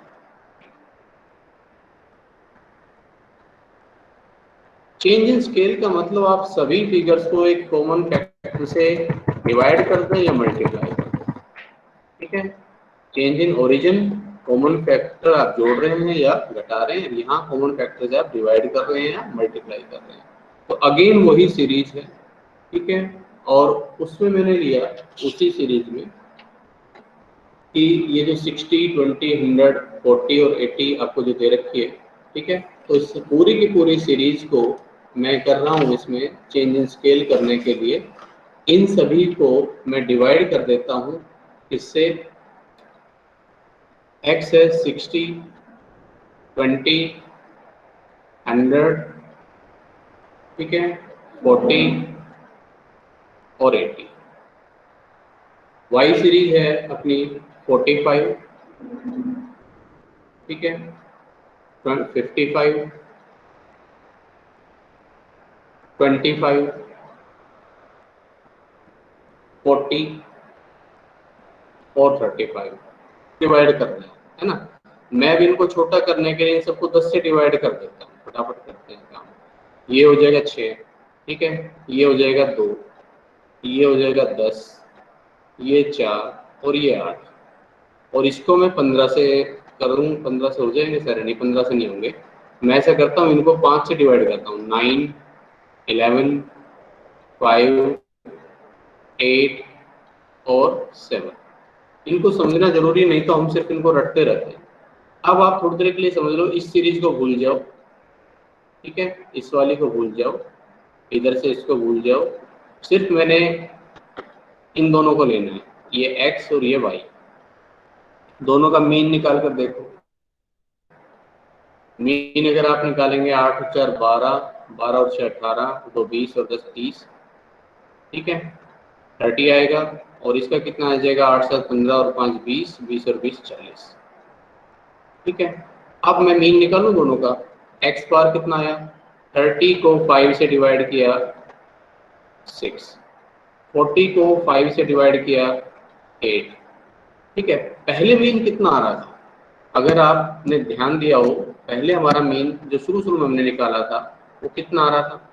चेंज इन स्केल का मतलब आप सभी फिगर्स को एक कॉमन फैक्टर से डिवाइड करते हैं या मल्टीप्लाई करते हैं। ठीक है, change in origin common factor आप जोड़ रहे हैं या घटा रहे हैं, यहाँ कॉमन फैक्टर से आप डिवाइड कर रहे हैं या मल्टीप्लाई कर रहे हैं, तो अगेन वही सीरीज है। ठीक है, और उसमें मैंने लिया उसी सीरीज में कि ये जो 60, 20, 100, 40 और 80 आपको जो दे रखी है। ठीक है, तो इस पूरी की पूरी सीरीज को मैं कर रहा हूँ इसमें चेंज इन स्केल करने के लिए, इन सभी को मैं डिवाइड कर देता हूँ इससे, x है 60, 20, 100, ठीक है, 40 और 80। y सीरीज है अपनी 45, ठीक है, 55, 25, 40 और 35 डिवाइड करना है ना। मैं भी इनको छोटा करने के लिए इन सबको 10 से डिवाइड कर देता हूँ, फटाफट करते हैं काम। ये हो जाएगा 6, ठीक है, ये हो जाएगा 2, ये हो जाएगा 10, ये 4 और ये 8। और इसको मैं 15 से करूँ, 15 से हो जाएंगे सर? नहीं, 15 से नहीं होंगे। मैं ऐसा करता हूँ, इनको 5 से डिवाइड करता हूँ। 9, 11, 5, 8 और 7। इनको समझना जरूरी नहीं, तो हम सिर्फ इनको रटते रहते हैं। अब आप थोड़ी देर के लिए समझ लो, इस सीरीज को भूल जाओ, ठीक है, इस वाली को भूल जाओ, इधर से इसको भूल जाओ। सिर्फ मैंने इन दोनों को लेना है, ये x और ये y, दोनों का मीन निकाल कर देखो। मीन अगर आप निकालेंगे 8 और 4 12, 12 और 6 18, 2 20 और 10 30, ठीक है, 30 आएगा। और इसका कितना आ जाएगा? 8 7 15 और 5 20, 20 और 20 40, ठीक है। अब मैं मीन निकालूं दोनों का। x बार कितना आया? 30 को 5 से डिवाइड किया 6, 40 को 5 से डिवाइड किया 8, ठीक है। पहले मीन कितना आ रहा था? अगर आपने ध्यान दिया हो, पहले हमारा मीन जो शुरू में हमने निकाला था वो कितना आ रहा था?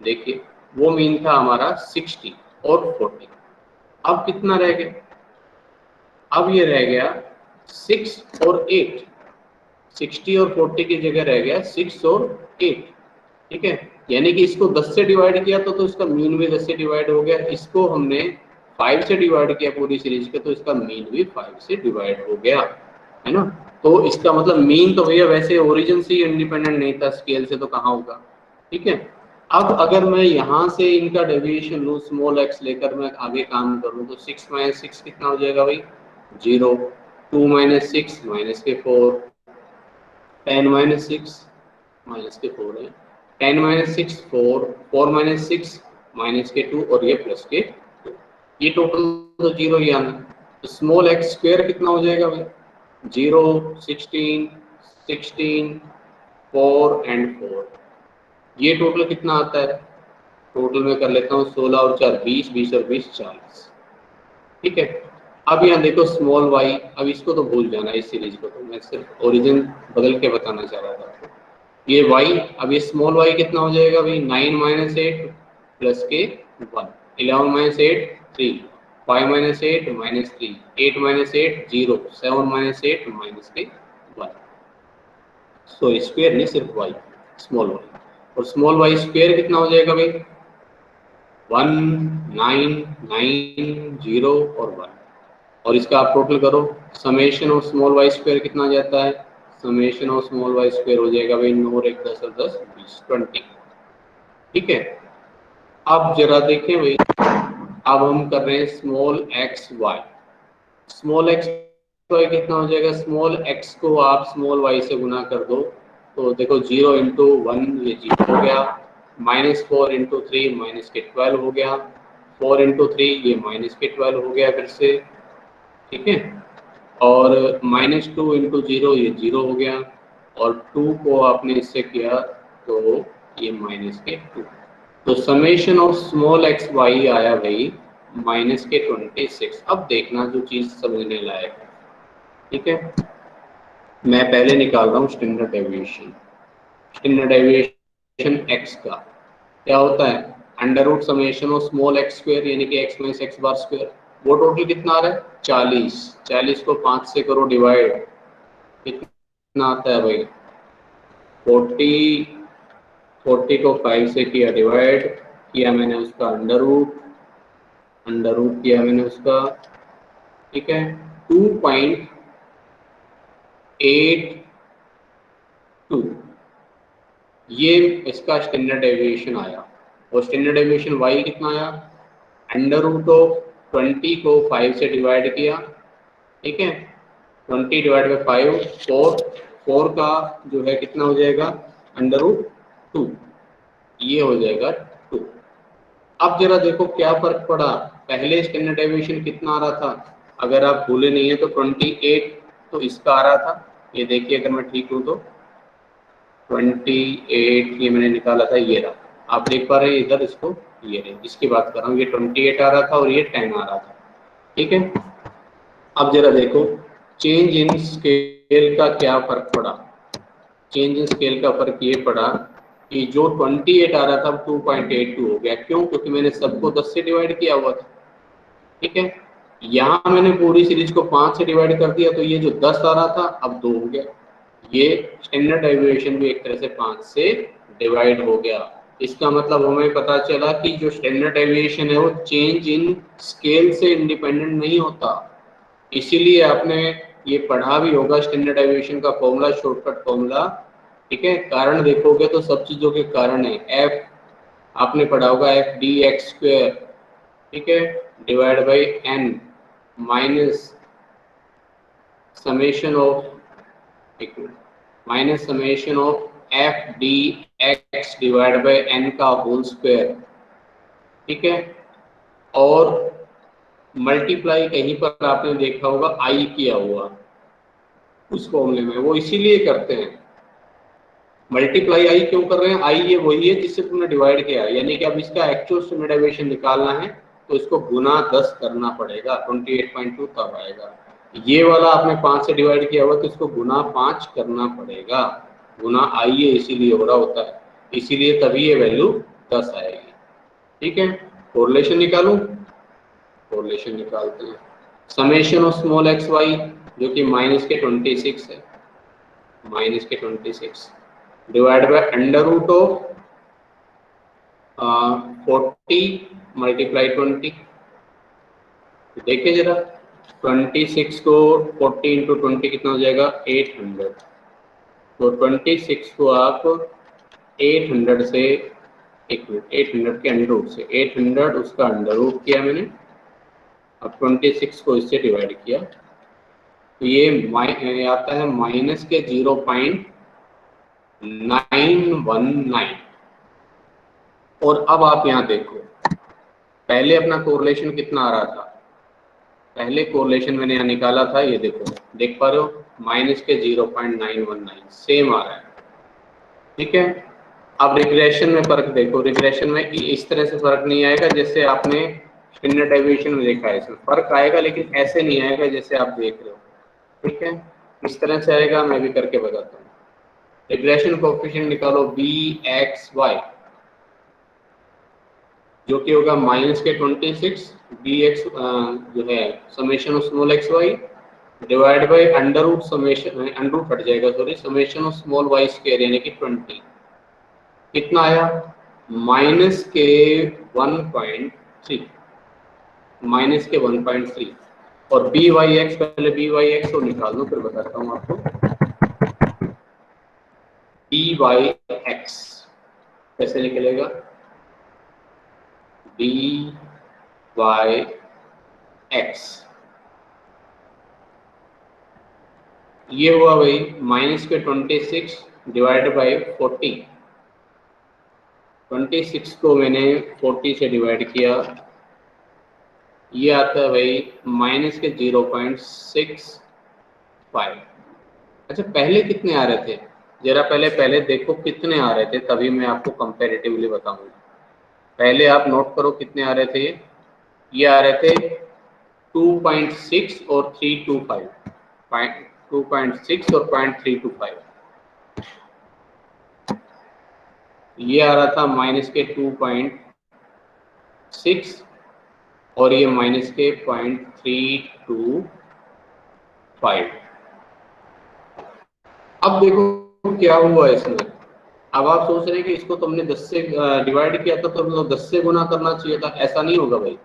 देखिए, वो मीन था हमारा 60 और 40। अब कितना रह गया? अब ये रह गया 6 और 8। 60 और 40 की जगह रह गया 6 और 8, ठीक है। यानी कि इसको 10 से डिवाइड किया तो इसका मीन भी 10 से डिवाइड हो गया। इसको हमने 5 से डिवाइड किया पूरी सीरीज के, तो इसका मीन भी 5 से डिवाइड हो गया, है ना। तो इसका मतलब मीन तो भैया वैसे ओरिजिन से ही इंडिपेंडेंट नहीं था, स्केल से तो कहाँ होगा, ठीक है। अब अगर मैं यहाँ से इनका डेविएशन लूँ, स्मॉल x लेकर मैं आगे काम करूँ, तो 6 माइनस 6 कितना हो जाएगा भाई? 0। 2 माइनस 6 माइनस के 4, 10 माइनस 6 माइनस के 4 है, 10 माइनस 6 4, 4 माइनस 6 माइनस के 2 और ये प्लस के 2। ये टोटल तो 0 ही आना। तो स्मॉल x स्क्वायर कितना हो जाएगा भाई? 0, 16, 16, 4 एंड 4। ये टोटल कितना आता है? टोटल में कर लेता हूँ 16 और 4 20, 20 और 20 40, ठीक है। अब यहाँ देखो स्मॉल y, अब इसको तो भूल जाना, इस सीरीज को तो मैं सिर्फ ओरिजिन बदल के बताना चाह रहा था। ये y, अब ये स्मॉल y कितना हो जाएगा भाई? 9 माइनस 8 प्लस के 1, 11 minus 8 3, 5 minus 8 minus 3, 8 minus 8 0, 7 minus 8 minus के 1। सो स्क्वायर नहीं, सिर्फ y, स्मॉल y। और स्मॉल y स्क्वायर कितना हो जाएगा भाई? 1 9 9 0 और 1। और इसका आप टोटल करो, summation of small y square कितना आ जाता है? Summation of small y square हो जाएगा भाई 9 और 1 10 और 10 20 20, ठीक है। अब जरा देखें भाई, अब हम कर रहे हैं small x y. Small x y कितना हो जाएगा? स्मॉल एक्स को आप स्मॉल वाई से गुना कर दो, तो देखो 0 इंटू 1 ये 0 हो गया, -4 इंटू 3 माइनस के 12 हो गया, 4 इंटू 3 ये माइनस के 12 हो गया फिर से, ठीक है। और -2 इंटू 0 ये 0 हो गया, और 2 को आपने इससे किया तो ये माइनस के 2। तो summation of small x y आया भाई माइनस के 26। अब देखना जो चीज़ समझने लायक है, ठीक है। मैं पहले निकाल रहा हूँ standard deviation. Standard deviation x का क्या होता है? Under root summation of small x square, यानी कि x minus x bar square. वो टोटल कितना आ रहा है? 40। 40 को 5 से करो डिवाइड, कितना आता है भाई? 40। 40 को 5 से किया डिवाइड, किया मैंने उसका अंडर रूट किया मैंने उसका, ठीक है, 2.82 ये इसका स्टैंडर्ड डेविएशन आया। और स्टैंडर्ड डेविएशन वाई कितना आया? अंडर रूट ऑफ 20 को 5 से डिवाइड किया, ठीक है, 20 डिवाइड बाई 5, 4 का जो है कितना हो जाएगा? अंडर रूट 2, ये हो जाएगा 2। अब जरा देखो क्या फर्क पड़ा, पहले स्टैंडर्ड डेविएशन कितना आ रहा था? अगर आप भूले नहीं है तो 28 तो इसका आ रहा था, ये देखिए अगर मैं ठीक हूँ तो 28 ये मैंने निकाला था, ये रहा, आप देख पा रहे हैं इधर इसको, ये इसकी बात कर रहा हूँ, ये 28 आ रहा था और ये 10 आ रहा था, ठीक है। अब जरा देखो चेंज इन स्केल का क्या फर्क पड़ा। चेंज इन स्केल का फर्क ये पड़ा कि जो 28 आ रहा था 2.82 हो गया। क्यों? क्योंकि मैंने सबको 10 से डिवाइड किया हुआ था, ठीक है। यहाँ मैंने पूरी सीरीज को 5 से डिवाइड कर दिया, तो ये जो 10 आ रहा था अब 2 हो गया। ये स्टैंडर्ड डेविएशन भी एक तरह से 5 से डिवाइड हो गया। इसका मतलब हमें पता चला कि जो स्टैंडर्ड डेविएशन है वो चेंज इन स्केल से इंडिपेंडेंट नहीं होता। इसीलिए आपने ये पढ़ा भी होगा स्टैंडर्ड डेविएशन का फॉर्मूला, शॉर्टकट फॉर्मूला, ठीक है। कारण देखोगे तो सब चीजों के कारण है। एफ आपने पढ़ा होगा एफ डी एक्स स्क्वायर, ठीक है, divide by N minus summation of, एक minute, minus summation of F D X divide by N का होल स्क्वायर, ठीक है। और मल्टीप्लाई कहीं पर आपने देखा होगा आई किया हुआ उस फॉर्मूले में, वो इसीलिए करते हैं। मल्टीप्लाई आई क्यों कर रहे हैं? आई ये वही है जिससे तुमने डिवाइड किया है, यानी कि अब इसका एक्चुअल स्टैंडर्ड डेविएशन निकालना है तो इसको गुना 10 करना पड़ेगा, 28.2 तब आएगा। ये वाला आपने 5 से डिवाइड किया हुआ तो इसको गुना 5 करना पड़ेगा, गुना आई है इसीलिए हो रहा होता है, इसीलिए तभी ये वैल्यू 10 आएगी, ठीक है। कोरिलेशन निकालूं? कोरिलेशन निकालते हैं। Summation of small x y जो कि माइनस के 26 है, माइनस के 26 divide by under root of 40 multiply 20। देखिए जरा 26 को 40 इंटू 20 कितना हो जाएगा? 800। तो 26 को आप 800 से, एक मिनट, 800 के अंडर रूट से, 800 उसका अंडर रूट किया मैंने, अब 26 को इससे डिवाइड किया तो ये आता है माइनस के 0.919। और अब आप यहाँ देखो पहले अपना कोरिलेशन कितना आ रहा था, पहले कोरिलेशन मैंने यहाँ निकाला था, ये देखो देख पा रहे हो माइनस के 0.919 सेम आ रहा है, ठीक है। अब रिग्रेशन में फर्क देखो, रिग्रेशन में इस तरह से फर्क नहीं आएगा जैसे आपने स्टैंडर्ड डेविएशन में देखा है, इसमें फर्क आएगा लेकिन ऐसे नहीं आएगा जैसे आप देख रहे हो, ठीक है। इस तरह से आएगा, मैं भी करके बताता हूँ। रिग्रेशन कोएफिशिएंट निकालो बी एक्स वाई जो कि होगा माइनस के 26 डी एक्स जो है summation of small x y divide by under root summation, under root हट जाएगा sorry, summation of small y square यानी कि 20। कितना आया? माइनस के 1.3, माइनस के 1.3। और बी वाई एक्स, पहले बी वाई एक्स को निकाल दो फिर बताता हूँ आपको। बी वाई एक्स कैसे निकलेगा? बी वाई एक्स ये हुआ भाई माइनस के 26 डिवाइड बाई 40। 26 को मैंने 40 से डिवाइड किया, ये आता है भाई माइनस के 0.65। अच्छा पहले कितने आ रहे थे? जरा पहले देखो कितने आ रहे थे, तभी मैं आपको कंपैरेटिवली बताऊंगा। पहले आप नोट करो कितने आ रहे थे। ये आ रहे थे 2.6 और 325, 2.6 और 0.325। ये आ रहा था माइनस के 2.6 और ये माइनस के 0.325। अब देखो क्या हुआ इसमें। अब आप सोच रहे हैं कि इसको तुमने 10 से डिवाइड किया था तो 10 से गुना करना चाहिए था, ऐसा नहीं होगा भाई।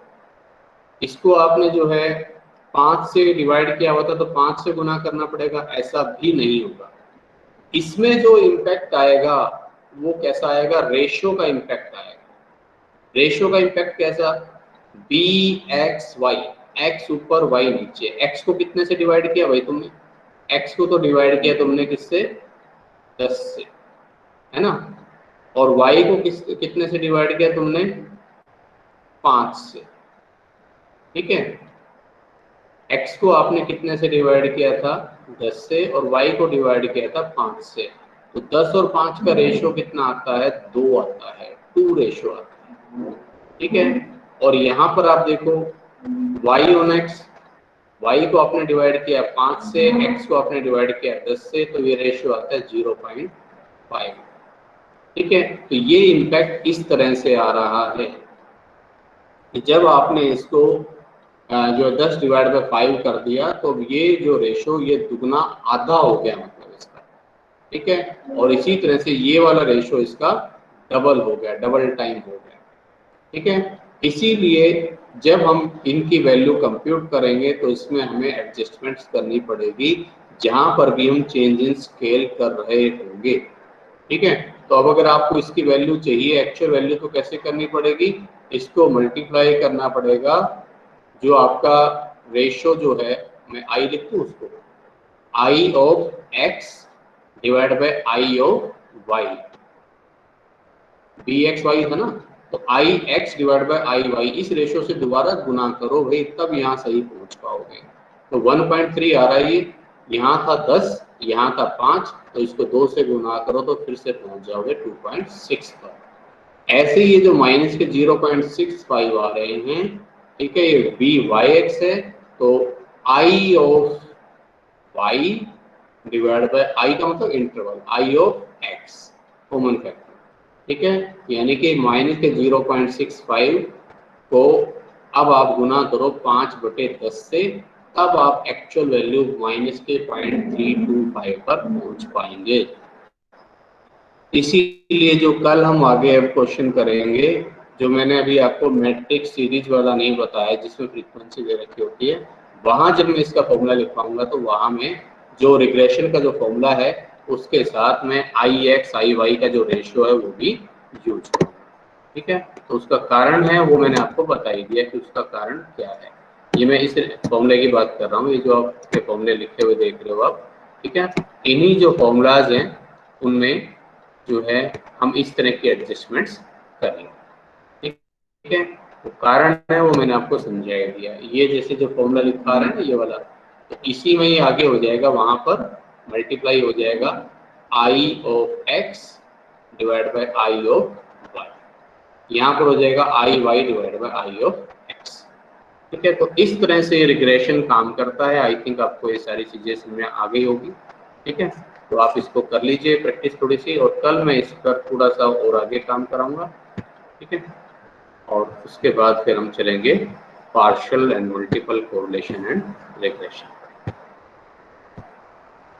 इसको आपने जो है 5 से डिवाइड किया हुआ था तो 5 से गुना करना पड़ेगा, ऐसा भी नहीं होगा। इसमें जो इम्पैक्ट आएगा वो कैसा आएगा? रेशियो का इम्पैक्ट आएगा। रेशियो का इम्पैक्ट कैसा? बी एक्स वाई, एक्स ऊपर वाई नीचे। एक्स को कितने से डिवाइड किया भाई तुमने? एक्स को तो डिवाइड किया तुमने किससे? 10 से, है ना। और वाई को कितने से डिवाइड किया तुमने? 5 से, ठीक है। एक्स को आपने कितने से डिवाइड किया था? 10 से। और वाई को डिवाइड किया था 5 से। तो 10 और 5 का रेशियो कितना आता है? 2 आता है। 2 रेशो आता है, ठीक है। और यहाँ पर आप देखो y ऑन x, y को आपने डिवाइड किया 5 से, x को आपने डिवाइड किया 10 से, तो ये रेशो आता है 0.5, ठीक है। तो ये इम्पैक्ट इस तरह से आ रहा है कि जब आपने इसको जो 10 डिवाइड बाई 5 कर दिया तो ये जो रेशो ये दुगना आधा हो गया मतलब इसका, ठीक है। और इसी तरह से ये वाला रेशो इसका डबल हो गया, डबल टाइम हो गया, ठीक है। इसीलिए जब हम इनकी वैल्यू कंप्यूट करेंगे तो इसमें हमें एडजस्टमेंट्स करनी पड़ेगी जहां पर भी हम चेंज इन स्केल कर रहे होंगे, ठीक है। तो अब अगर आपको इसकी वैल्यू चाहिए एक्चुअल वैल्यू तो कैसे करनी पड़ेगी, इसको मल्टीप्लाई करना पड़ेगा, जो आपका रेशो जो है, मैं आई लिख दूं उसको, I of x divide by I of Y, B x Y है ना, तो I X divide by I Y, इस रेशो से दोबारा गुना करो भाई, तब यहाँ सही पहुंच पाओगे। तो 1.3 आ रहा है, ये यहाँ था 10, यहाँ था 5, तो इसको 2 से गुना करो तो फिर से पहुंच जाओगे 2.6 पर। ऐसे ये जो माइनस के 0.65 आ रहे हैं, ठीक है, ये बी वाई एक्स है, तो आई ऑफ वाई डिवाइड बाय आई का मतलब interval, I of x common factor, ठीक है। यानी कि माइनस के 0.65 को अब आप गुना करो 5/10 से, तब आप एक्चुअल वैल्यू माइनस के 0.325 पर पहुंच पाएंगे। इसीलिए जो कल हम आगे अब क्वेश्चन करेंगे, जो मैंने अभी आपको मैट्रिक्स सीरीज वाला नहीं बताया जिसमें फ्रीक्वेंसी दे रखी होती है, वहां जब मैं इसका फॉर्मूला लिखवाऊंगा तो वहां में जो रिग्रेशन का जो फॉर्मूला है उसके साथ में आई एक्स आई वाई का जो रेशियो है वो भी यूज करूँ, ठीक है। तो उसका कारण है वो मैंने आपको बता ही दिया कि उसका कारण क्या है। ये मैं इस फॉर्मूले की बात कर रहा हूँ, ये जो आपके फॉर्मूले लिखे हुए देख रहे हो आप, ठीक है। इन्हीं जो फॉर्मूलाज हैं उनमें जो है हम इस तरह की एडजस्टमेंट्स करेंगे, ठीक है। तो कारण है वो मैंने आपको समझा दिया। ये जैसे जो फॉर्मूला लिखा रहा है ना ये वाला, तो इसी में ये आगे हो जाएगा, वहां पर मल्टीप्लाई हो जाएगा I of x divide by I of y, यहाँ पर हो जाएगा I y divide by I of x, ठीक है। तो इस तरह से रिग्रेशन काम करता है। आई थिंक आपको ये सारी चीजें समझ में आ गई होगी, ठीक है। तो आप इसको कर लीजिए प्रैक्टिस थोड़ी सी, और कल मैं इस पर थोड़ा सा और आगे काम कराऊंगा, ठीक है। और उसके बाद फिर हम चलेंगे partial and multiple correlation and regression.